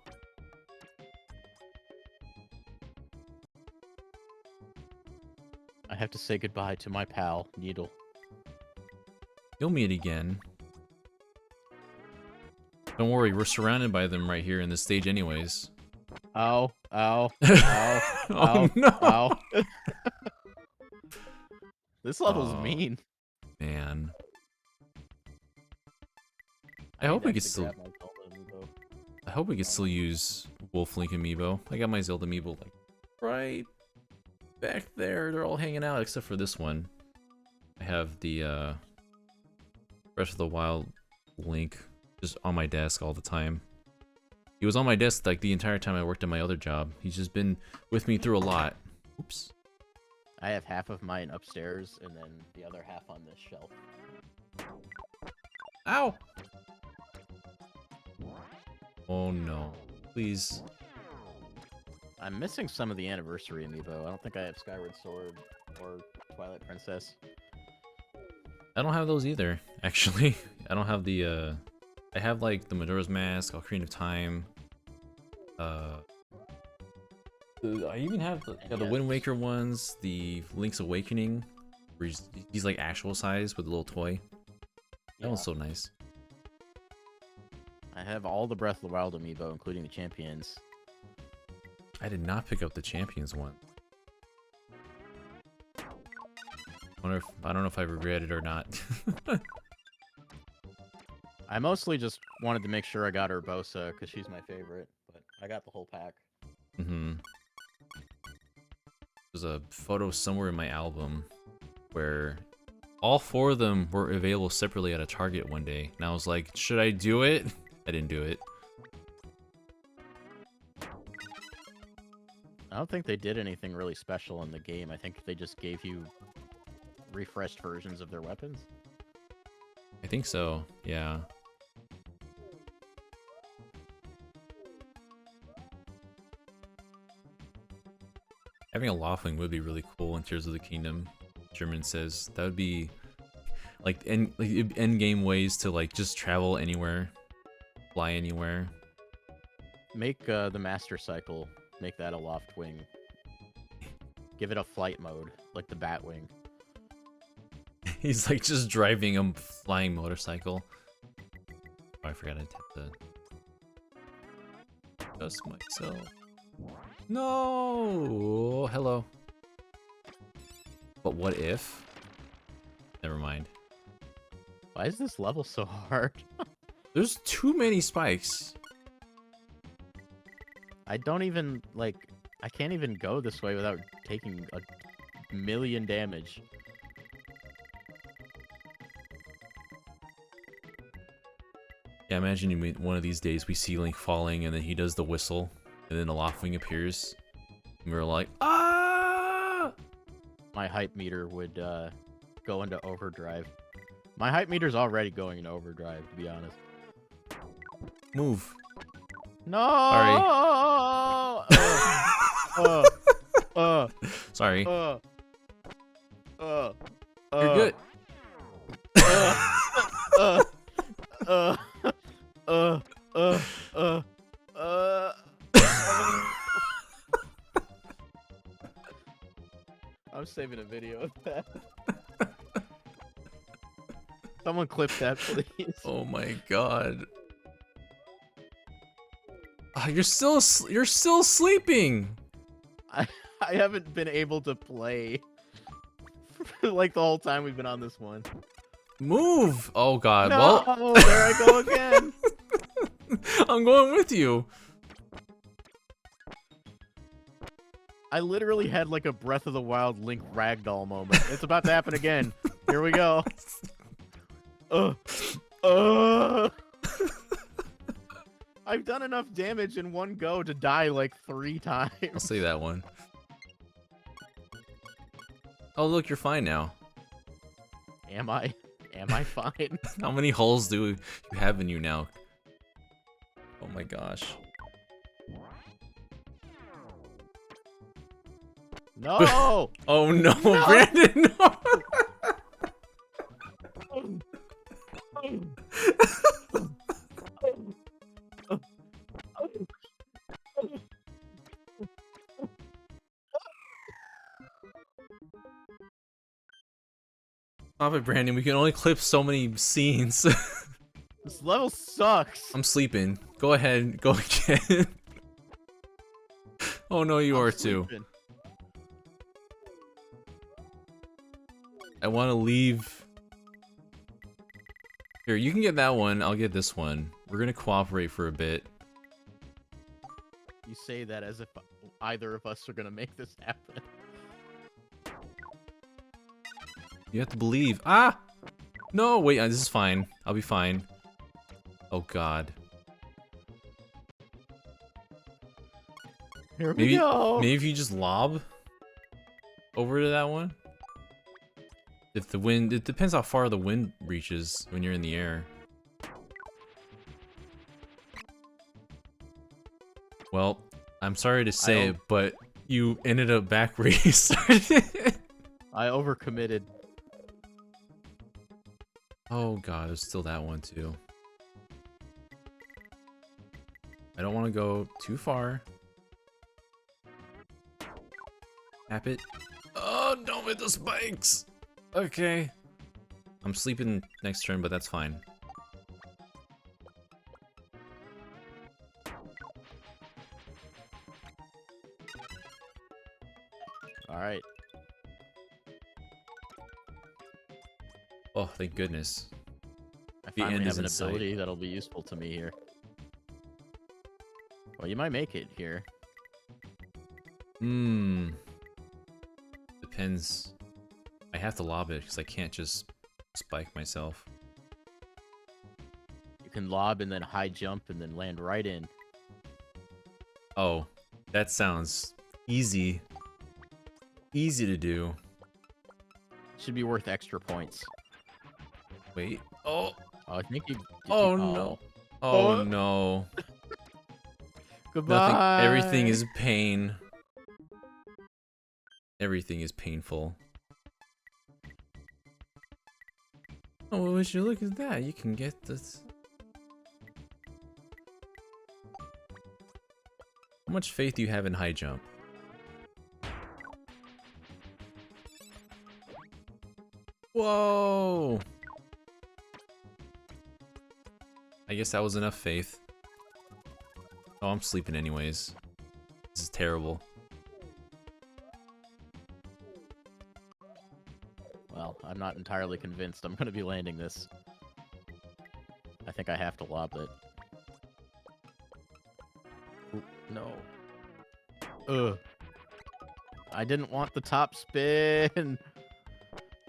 I have to say goodbye to my pal, Needle. You'll meet again. Don't worry, we're surrounded by them right here in this stage anyways. Ow, ow, ow, Oh ow, no! ow. This level's Oh. mean. Man. I need hope to we could actually still grab my Zelda amiibo. I hope we could still use Wolf Link amiibo. I got my Zelda amiibo like right back there. They're all hanging out except for this one. I have the Breath of the Wild Link just on my desk all the time. He was on my desk like the entire time I worked at my other job. He's just been with me through a lot. Oops. I have half of mine upstairs and then the other half on this shelf. Ow! Oh no. Please. I'm missing some of the anniversary amiibo. I don't think I have Skyward Sword or Twilight Princess. I don't have those either, actually. I don't have the, I have, like, the Majora's Mask, Ocarina of Time, I even have the Wind Waker ones, the Link's Awakening, where he's like, actual size with a little toy. That one's so nice. I have all the Breath of the Wild amiibo, including the champions. I did not pick up the Champions one. I don't know if I regret it or not. I mostly just wanted to make sure I got Urbosa, because she's my favorite, but I got the whole pack. Mm-hmm. There's a photo somewhere in my album where all 4 of them were available separately at a Target one day. And I was like, should I do it? I didn't do it. I don't think they did anything really special in the game. I think they just gave you refreshed versions of their weapons. I think so, yeah. Having a Loftwing would be really cool in Tears of the Kingdom. German says that would be like end game ways to like just travel anywhere, fly anywhere. Make the Master Cycle, make that a Loftwing. Give it a flight mode, like the Batwing. He's like just driving a flying motorcycle. Oh, I forgot I tapped the. Just myself. No. Hello. But what if? Never mind. Why is this level so hard? There's too many spikes. I don't even, like, I can't even go this way without taking a million damage. Yeah, imagine one of these days we see Link falling and then he does the whistle and then a Loftwing appears. And we're like, ah! My hype meter would go into overdrive. My hype meter's already going into overdrive, to be honest. Move. No! Sorry. You're You're good. I'm saving a video of that. Someone clip that, please. Oh my god. Ah, you're still sleeping. I haven't been able to play for like the whole time we've been on this one. Move. Oh god. No, Well, there I go again. I'm going with you. I literally had like a Breath of the Wild Link ragdoll moment. It's about to happen again. Here we go. I've done enough damage in one go to die like 3 times. I'll say that one. Oh, look, you're fine now. Am I? Am I fine? How many holes do you have in you now? Oh my gosh. No! Oh no, No! Brandon, no! Stop it, Brandon. We can only clip so many scenes. This level sucks. I'm sleeping. Go ahead. Go again. Oh no, you I'm are too. sleeping. I want to leave. Here, you can get that one. I'll get this one. We're gonna cooperate for a bit. You say that as if either of us are gonna make this happen. You have to believe. Ah! No, wait, this is fine. I'll be fine. Oh god. Here we go. Maybe if you just lob over to that one. If the wind, it depends how far the wind reaches when you're in the air. Well, I'm sorry to say it, but you ended up back where you started. I overcommitted. Oh god, there's still that one too. I don't want to go too far. Tap it. Oh, don't hit the spikes! Okay. I'm sleeping next turn, but that's fine. Alright. Oh, thank goodness. I The finally end have is an in sight. ability that'll be useful to me here. Well, you might make it here. Hmm. Depends. I have to lob it because I can't just spike myself. You can lob and then high jump and then land right in. Oh, that sounds easy. Easy to do. Should be worth extra points. Wait. Oh. Oh, I think you. Oh no. Oh no. Goodbye. Nothing. Everything is pain. Everything is painful. Oh, would you look at that? You can get this. How much faith do you have in high jump? Whoa! I guess that was enough faith. Oh, I'm sleeping anyways. This is terrible. Well, I'm not entirely convinced I'm gonna be landing this. I think I have to lob it. Oop, no. Ugh. I didn't want the top spin.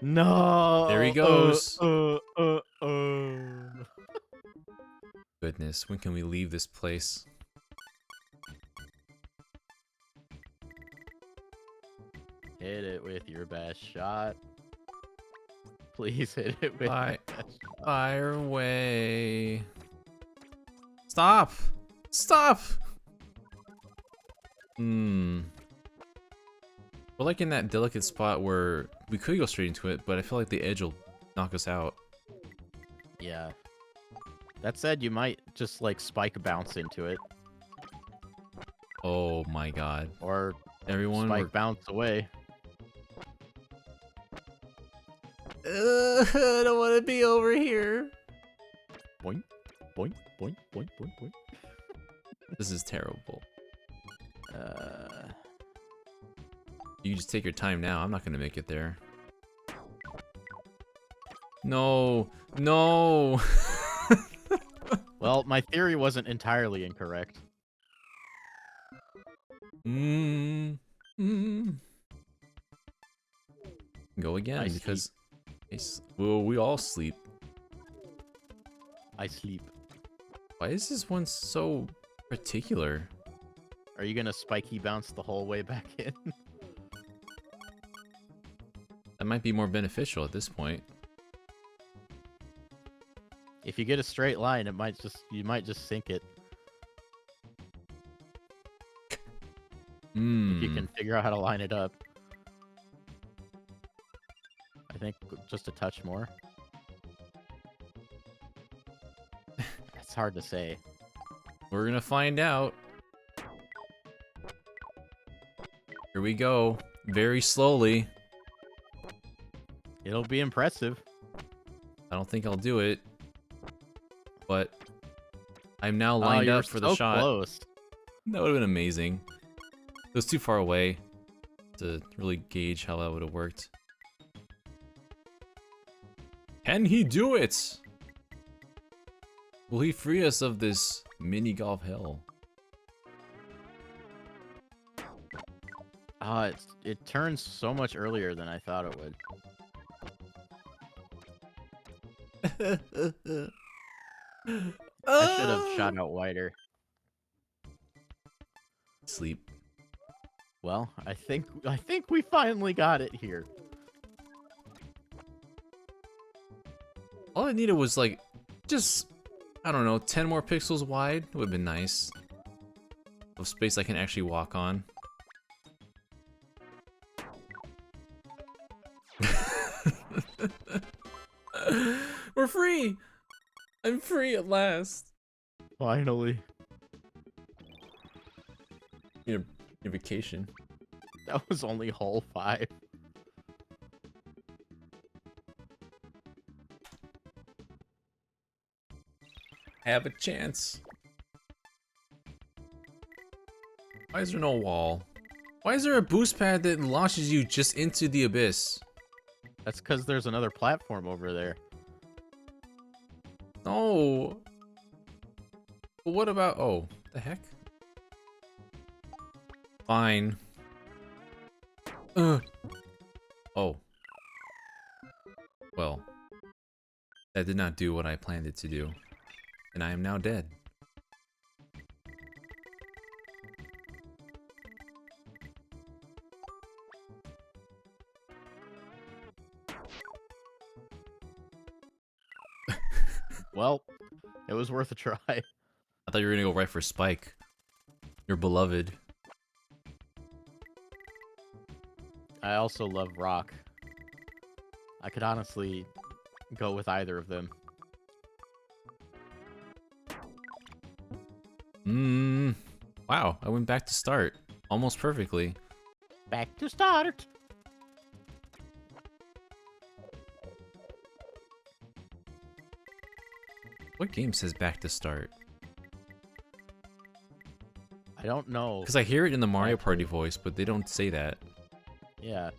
No. There he goes. uh. Goodness, when can we leave this place? Hit it with your best shot. Please hit it with Bye. your best shot. Fire away. Stop! Stop! Hmm. We're like in that delicate spot where we could go straight into it, but I feel like the edge will knock us out. Yeah. That said, you might just like spike bounce into it, Oh my god. or Everyone, spike bounce away. I don't want to be over here. Boink, boink, boink, boink, boink, boink. This is terrible. Uh, You just take your time now. I'm not gonna make it there. No, no. well, my theory wasn't entirely incorrect. Go again I because well, we all sleep. I sleep. Why is this one so particular? Are you gonna spiky bounce the whole way back in? That might be more beneficial at this point. If you get a straight line, you might just sink it. If you can figure out how to line it up. I think just a touch more. It's hard to say. We're gonna find out. Here we go. Very slowly. It'll be impressive. I don't think I'll do it. But I'm now lined up for the shot. Close. That would have been amazing. It was too far away to really gauge how that would have worked. Can he do it? Will he free us of this mini golf hell? It turns so much earlier than I thought it would. I should have shot out wider. Sleep. Well, I think we finally got it here. All I needed was like, just, I don't know, 10 more pixels wide would have been nice. Of space I can actually walk on. We're free! I'm free at last. Finally. Need a vacation. That was only hole 5. Have a chance. Why is there no wall? Why is there a boost pad that launches you just into the abyss? That's because there's another platform over there. No. But what about... Oh, the heck? Fine. Oh. Well. That did not do what I planned it to do. And I am now dead. Well, it was worth a try. I thought you were gonna go right for Spike. Your beloved. I also love Rock. I could honestly go with either of them. Wow, I went back to start. Almost perfectly. Back to start. What game says back to start? I don't know. Because I hear it in the Mario Party voice, but they don't say that. Yeah.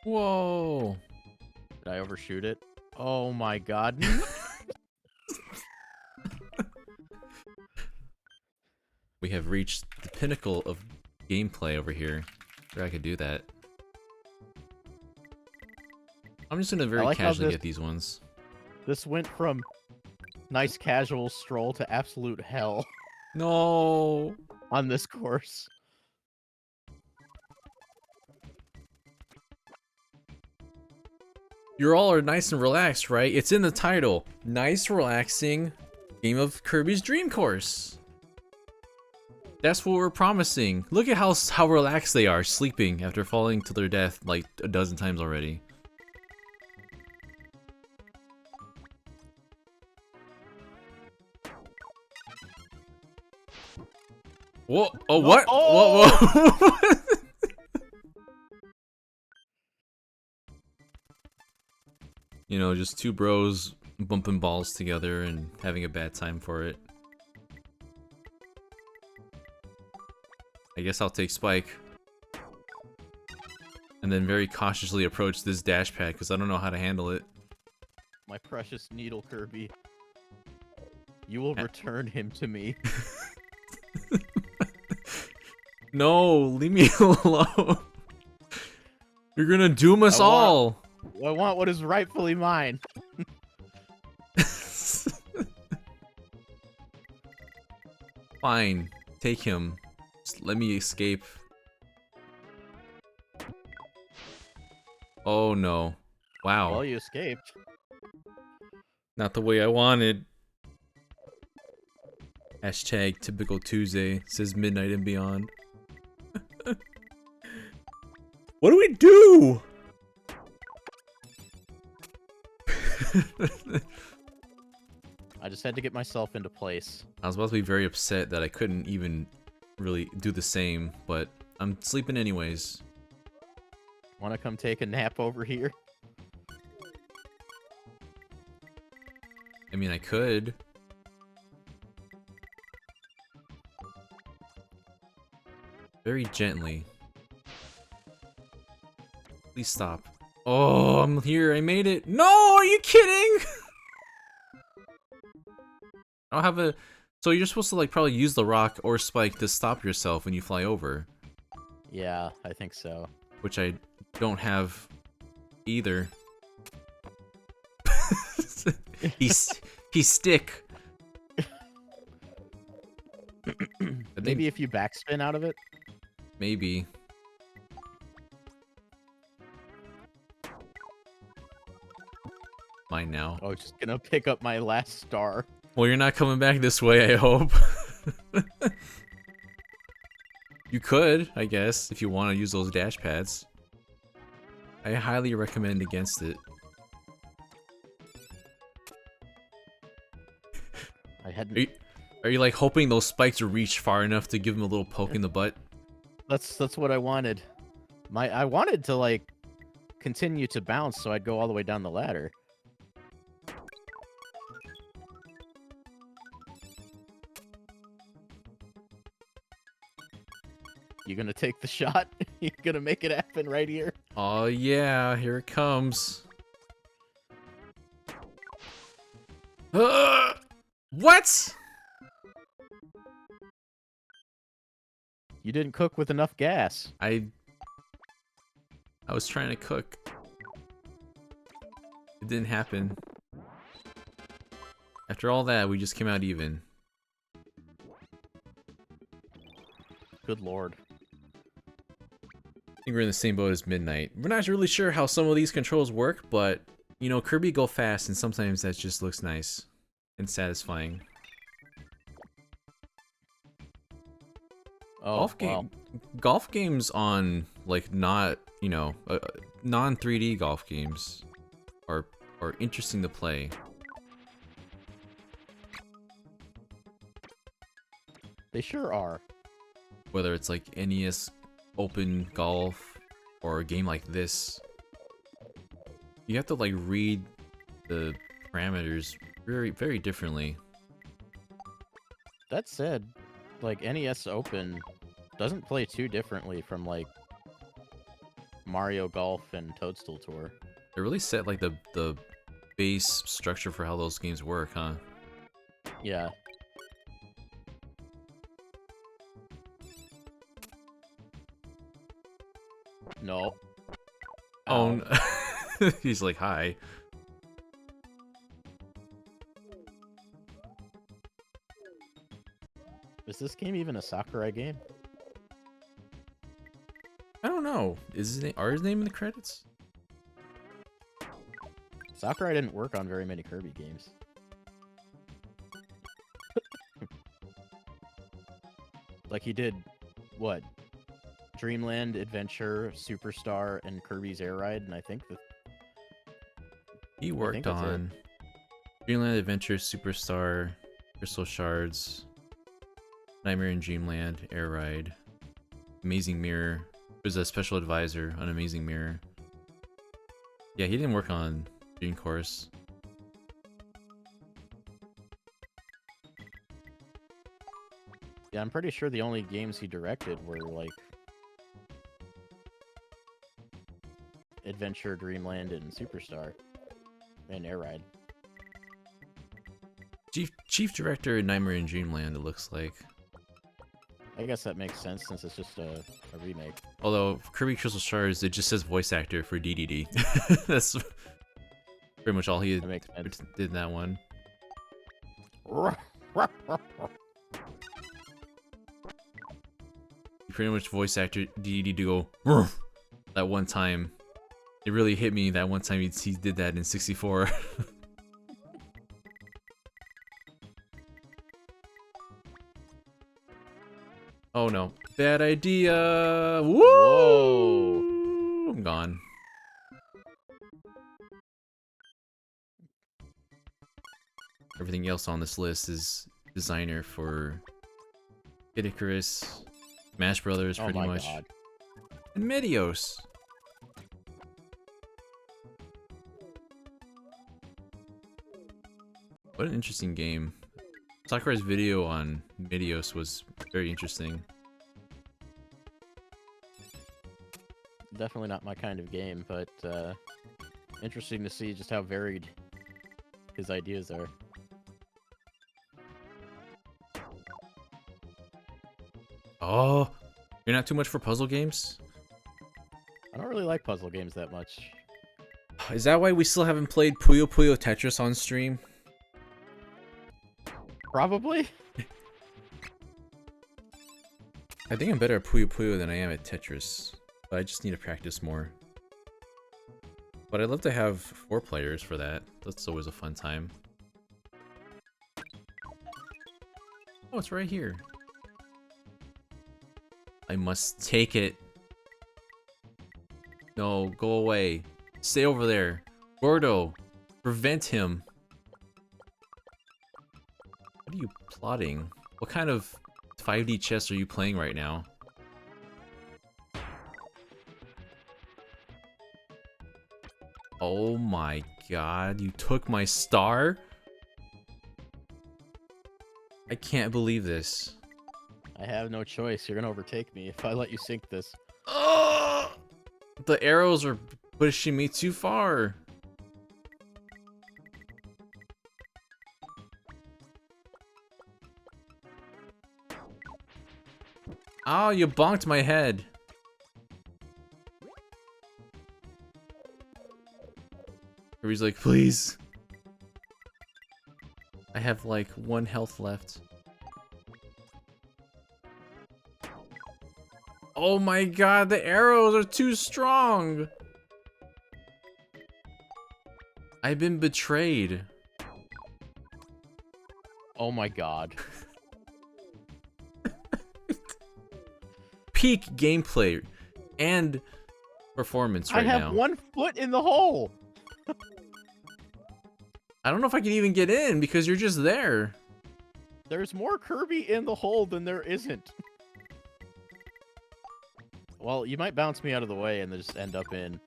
Whoa! Did I overshoot it? Oh my god. We have reached the pinnacle of gameplay over here. Where I could do that. I'm just gonna very like how casually this- get these ones. This went from nice casual stroll to absolute hell No! on this course. You all are nice and relaxed, right? It's in the title. Nice, relaxing game of Kirby's Dream Course. That's what we're promising. Look at how relaxed they are, sleeping after falling to their death like a dozen times already. Whoa! Oh, what? Oh! Whoa! Whoa! You know, just two bros bumping balls together and having a bad time for it. I guess I'll take Spike. And then very cautiously approach this dash pad because I don't know how to handle it. My precious needle, Kirby. You will return him to me. No, leave me alone. You're gonna doom us I want- all. I want what is rightfully mine. Fine, take him. Just let me escape. Oh no. Wow. Well, you escaped. Not the way I wanted. Hashtag typical Tuesday, says midnight and beyond. What do we do? I just had to get myself into place. I was about to be very upset that I couldn't even really do the same, but I'm sleeping anyways. Want to come take a nap over here? I mean, I could. Very gently. Please stop. Oh, I'm here. I made it. No, are you kidding? I don't have a... So you're supposed to, like, probably use the rock or spike to stop yourself when you fly over. Yeah, I think so. Which I don't have either. he's stick. Maybe if you backspin out of it? Maybe. Mine now. Oh, just gonna pick up my last star. Well, you're not coming back this way, I hope. You could, I guess, if you want to use those dash pads. I highly recommend against it. I hadn't. Are you like hoping those spikes reach far enough to give him a little poke in the butt? That's what I wanted. I wanted to like continue to bounce, so I'd go all the way down the ladder. You gonna take the shot? You gonna make it happen right here? Oh yeah, here it comes. What? You didn't cook with enough gas. I was trying to cook. It didn't happen. After all that, we just came out even. Good lord. I think we're in the same boat as Midnight. We're not really sure how some of these controls work, but, you know, Kirby go fast, and sometimes that just looks nice and satisfying. Oh, Golf games on, like, not, you know, non-3D golf games are interesting to play. They sure are. Whether it's like NES Open Golf or a game like this, you have to like read the parameters very, very differently. That said, like NES Open doesn't play too differently from like Mario Golf and Toadstool Tour. It really set like the base structure for how those games work, huh? Yeah. No. Oh, Ow. no. He's like, hi. Is this game even a Sakurai game? I don't know. Is his name, are his name in the credits? Sakurai didn't work on very many Kirby games. Like he did, what? Dreamland, Adventure, Superstar, and Kirby's Air Ride, and I think that He worked that's it. on Dreamland Adventure, Superstar, Crystal Shards, Nightmare in Dreamland, Air Ride, Amazing Mirror. He was a special advisor on Amazing Mirror. Yeah, he didn't work on Dream Course. yeah, I'm pretty sure the only games he directed were like Adventure, Dreamland, and Superstar, and Air Ride. Chief Director in Nightmare in Dreamland, it looks like. I guess that makes sense since it's just a remake. Although Kirby Crystal Stars, it just says voice actor for DDD. That's pretty much all he That makes sense. did in that one. He pretty much voice actor DDD to go "Ruff," that one time. It really hit me that one time he did that in 64. Oh no. Bad idea! Woo! Whoa. I'm gone. Everything else on this list is designer for Kid Icarus, Smash Brothers, Oh pretty my much. god. And Medios. What an interesting game. Sakurai's video on Medios was very interesting. Definitely not my kind of game, but interesting to see just how varied his ideas are. Oh, you're not too much for puzzle games? I don't really like puzzle games that much. Is that why we still haven't played Puyo Puyo Tetris on stream? Probably. I think I'm better at Puyo Puyo than I am at Tetris, but I just need to practice more. But I'd love to have 4 players for that. That's always a fun time. Oh, it's right here. I must take it. No, go away. Stay over there. Gordo, prevent him. What are you plotting? What kind of 5D chess are you playing right now? Oh my god, you took my star? I can't believe this. I have no choice. You're gonna overtake me if I let you sink this. Oh, the arrows are pushing me too far. Oh, you bonked my head. Kirby's like, please. I have like 1 health left. Oh my god, the arrows are too strong. I've been betrayed. Oh my god. Peak gameplay and performance right I have now. 1 foot in the hole. I don't know if I can even get in because you're just there. There's more Kirby in the hole than there isn't. Well, you might bounce me out of the way and then just end up in.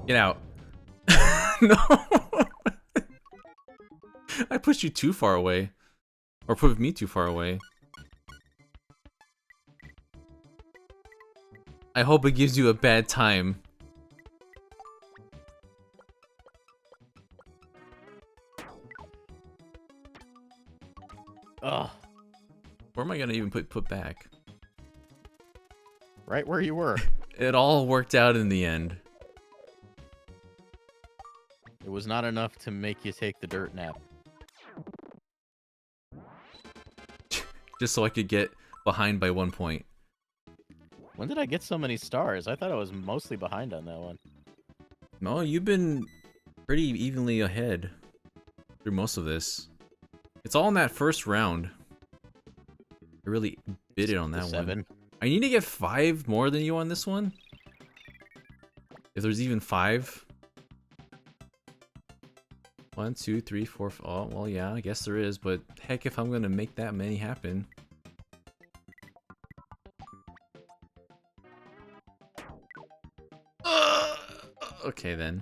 Get out. No. I pushed you too far away. Or put me too far away. I hope it gives you a bad time. Ugh. Where am I gonna even put back? Right where you were. It all worked out in the end. It was not enough to make you take the dirt nap. Just so I could get behind by 1 point. When did I get so many stars? I thought I was mostly behind on that one. No, you've been pretty evenly ahead through most of this. It's all in that first round. I really bid it on that 7. one. I need to get 5 more than you on this one. If there's even 5. 1, 2, 3, 4. Oh, well, yeah, I guess there is. But heck, if I'm gonna make that many happen. Okay then.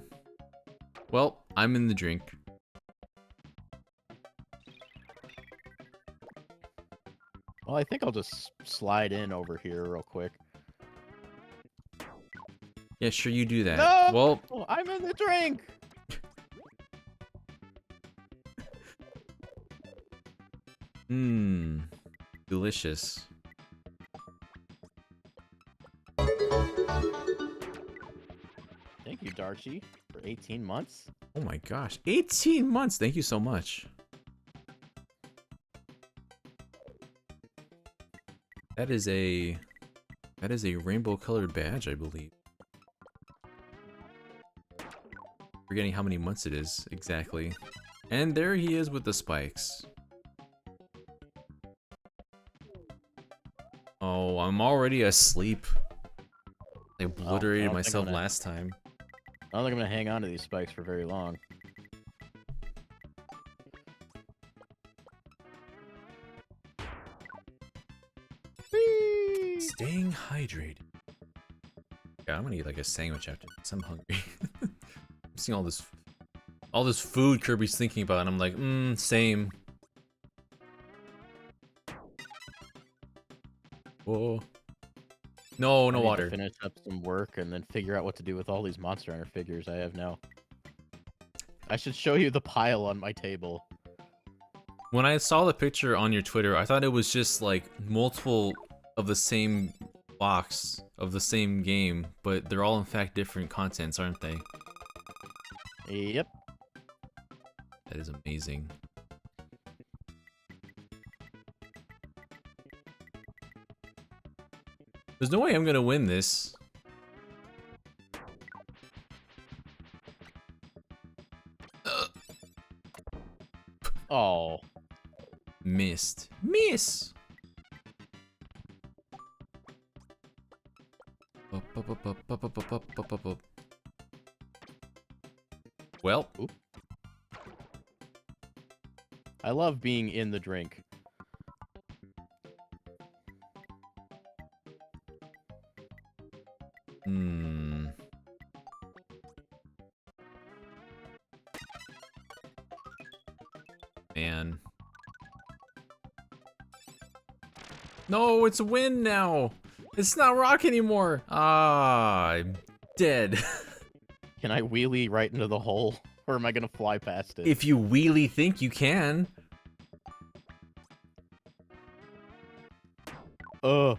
Well, I'm in the drink. Well, I think I'll just slide in over here real quick. Yeah, sure you do that. No! Well, I'm in the drink! delicious. Archie, for 18 months. Oh my gosh, 18 months. Thank you so much. That is a rainbow colored badge, I believe. Forgetting how many months it is exactly. And there he is with the spikes. Oh, I'm already asleep. I obliterated myself last time. I don't think I'm gonna hang on to these spikes for very long. Whee! Staying hydrated. Yeah, I'm gonna eat like a sandwich after this. I'm hungry. I'm seeing all this food Kirby's thinking about, and I'm like, same. Whoa. No, no I need water. to finish up some work and then figure out what to do with all these Monster Hunter figures I have now. I should show you the pile on my table. When I saw the picture on your Twitter, I thought it was just like multiple of the same box of the same game, but they're all in fact different contents, aren't they? Yep. That is amazing. There's no way I'm gonna win this. Oh. Missed. Miss! Well. Oop. I love being in the drink. Man. No, it's wind now. It's not rock anymore. Ah, I'm dead. Can I wheelie right into the hole? Or am I gonna fly past it? If you really think you can. No!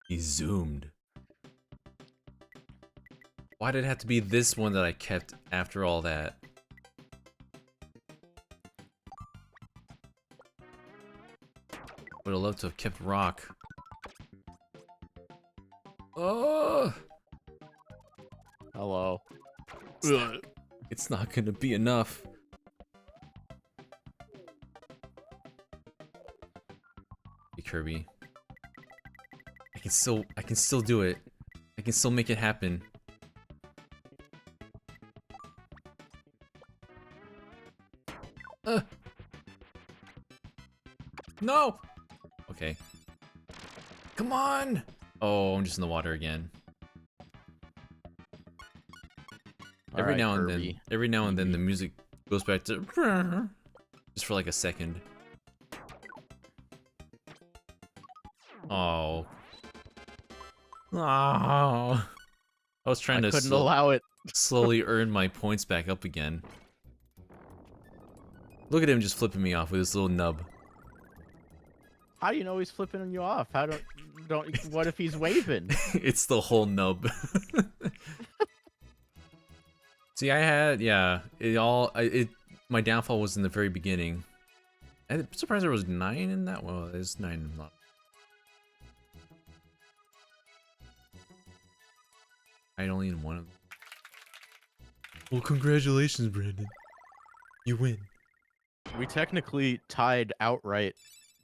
He zoomed. Why did it have to be this one that I kept after all that? Would have loved to have kept rock. Oh! Hello. It's not gonna be enough. Hey, Kirby. I can still do it. I can still make it happen. No! Okay. Come on! Oh, I'm just in the water again. Every now and then the music goes back to just for like a second. Oh. Oh. I was trying to couldn't allow it. slowly earn my points back up again. Look at him just flipping me off with his little nub. How do you know he's flipping you off? How don't what if he's waving? It's the whole nub. See, I had, yeah, my downfall was in the very beginning. I'm surprised there was 9 in that. Well, there's 9 in that. I only in one of them. Well, congratulations, Brandon. You win. We technically tied outright.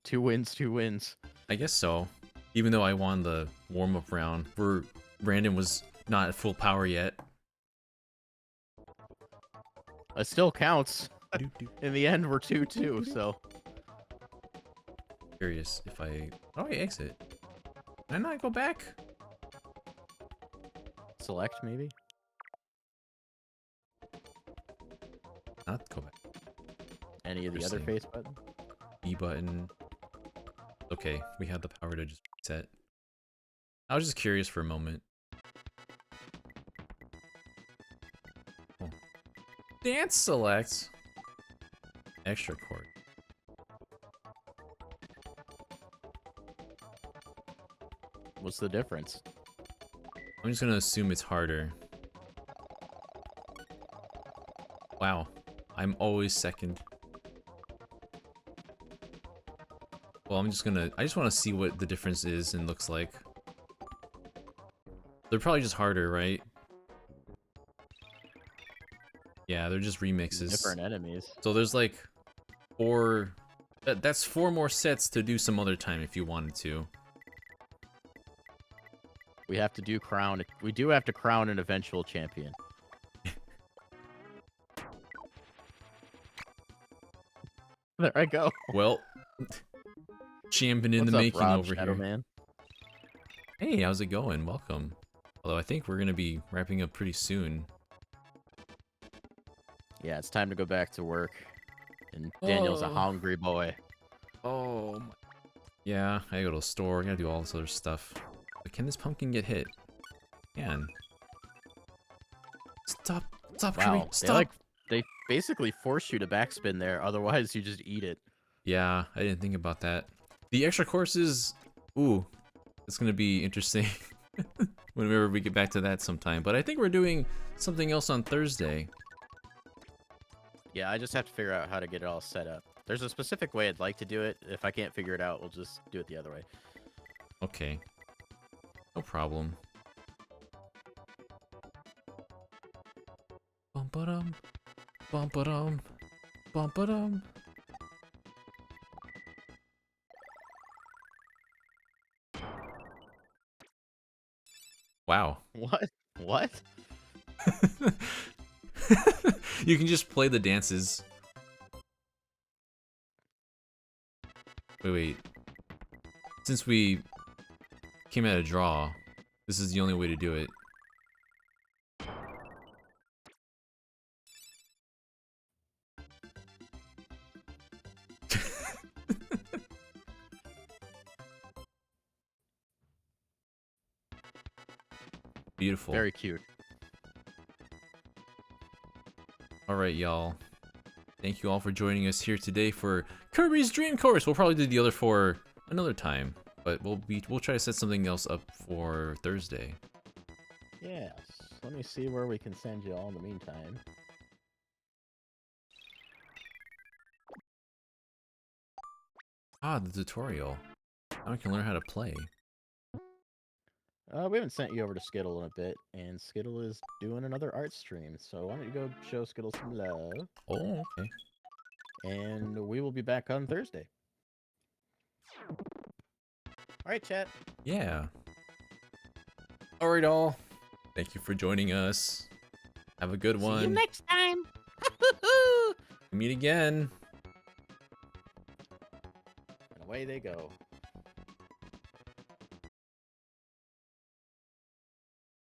2 wins, 2 wins. I guess so. Even though I won the warm-up round, where Brandon was not at full power yet. It still counts. In the end, we're 2-2, so. Curious if I... How do I exit? Can I not go back? Select, maybe? Not go back. Any of the other face buttons? E button. Okay, we have the power to just reset. I was just curious for a moment. Oh. Dance select. Extra chord. What's the difference? I'm just gonna assume it's harder. Wow, I'm always second. Well, I just want to see what the difference is and looks like. They're probably just harder, right? Yeah, they're just remixes. Different enemies. So there's like 4... That's 4 more sets to do some other time if you wanted to. We have to do crown. We do have to crown an eventual champion. There I go. Well, champion in What's the up, making Rob, over Shadow here. Man? Hey, how's it going? Welcome. Although I think we're gonna be wrapping up pretty soon. Yeah, it's time to go back to work. And Daniel's a Oh. hungry boy. Oh. Yeah, I gotta go to the store. I gotta do all this other stuff. But can this pumpkin get hit? Can. Stop! Stop, Kirby! Wow, Stop! they basically force you to backspin there. Otherwise, you just eat it. Yeah, I didn't think about that. The extra courses, ooh, it's gonna be interesting whenever we get back to that sometime. But I think we're doing something else on Thursday. Yeah, I just have to figure out how to get it all set up. There's a specific way I'd like to do it. If I can't figure it out, we'll just do it the other way. Okay. No problem. Bum-ba-dum. Bum-ba-dum. Bum-ba-dum. Wow. What? What? You can just play the dances. Wait. Since we came at a draw, this is the only way to do it. Beautiful. Very cute. Alright, y'all. Thank you all for joining us here today for Kirby's Dream Course. We'll probably do the other 4 another time, but we'll try to set something else up for Thursday. Yes. Let me see where we can send you all in the meantime. Ah, the tutorial. Now I can learn how to play. We haven't sent you over to Skittle in a bit, and Skittle is doing another art stream. So why don't you go show Skittle some love? Oh, okay. And we will be back on Thursday. All right, chat. Yeah. Alright, all. Thank you for joining us. Have a good one. See you next time. Meet again. And away they go.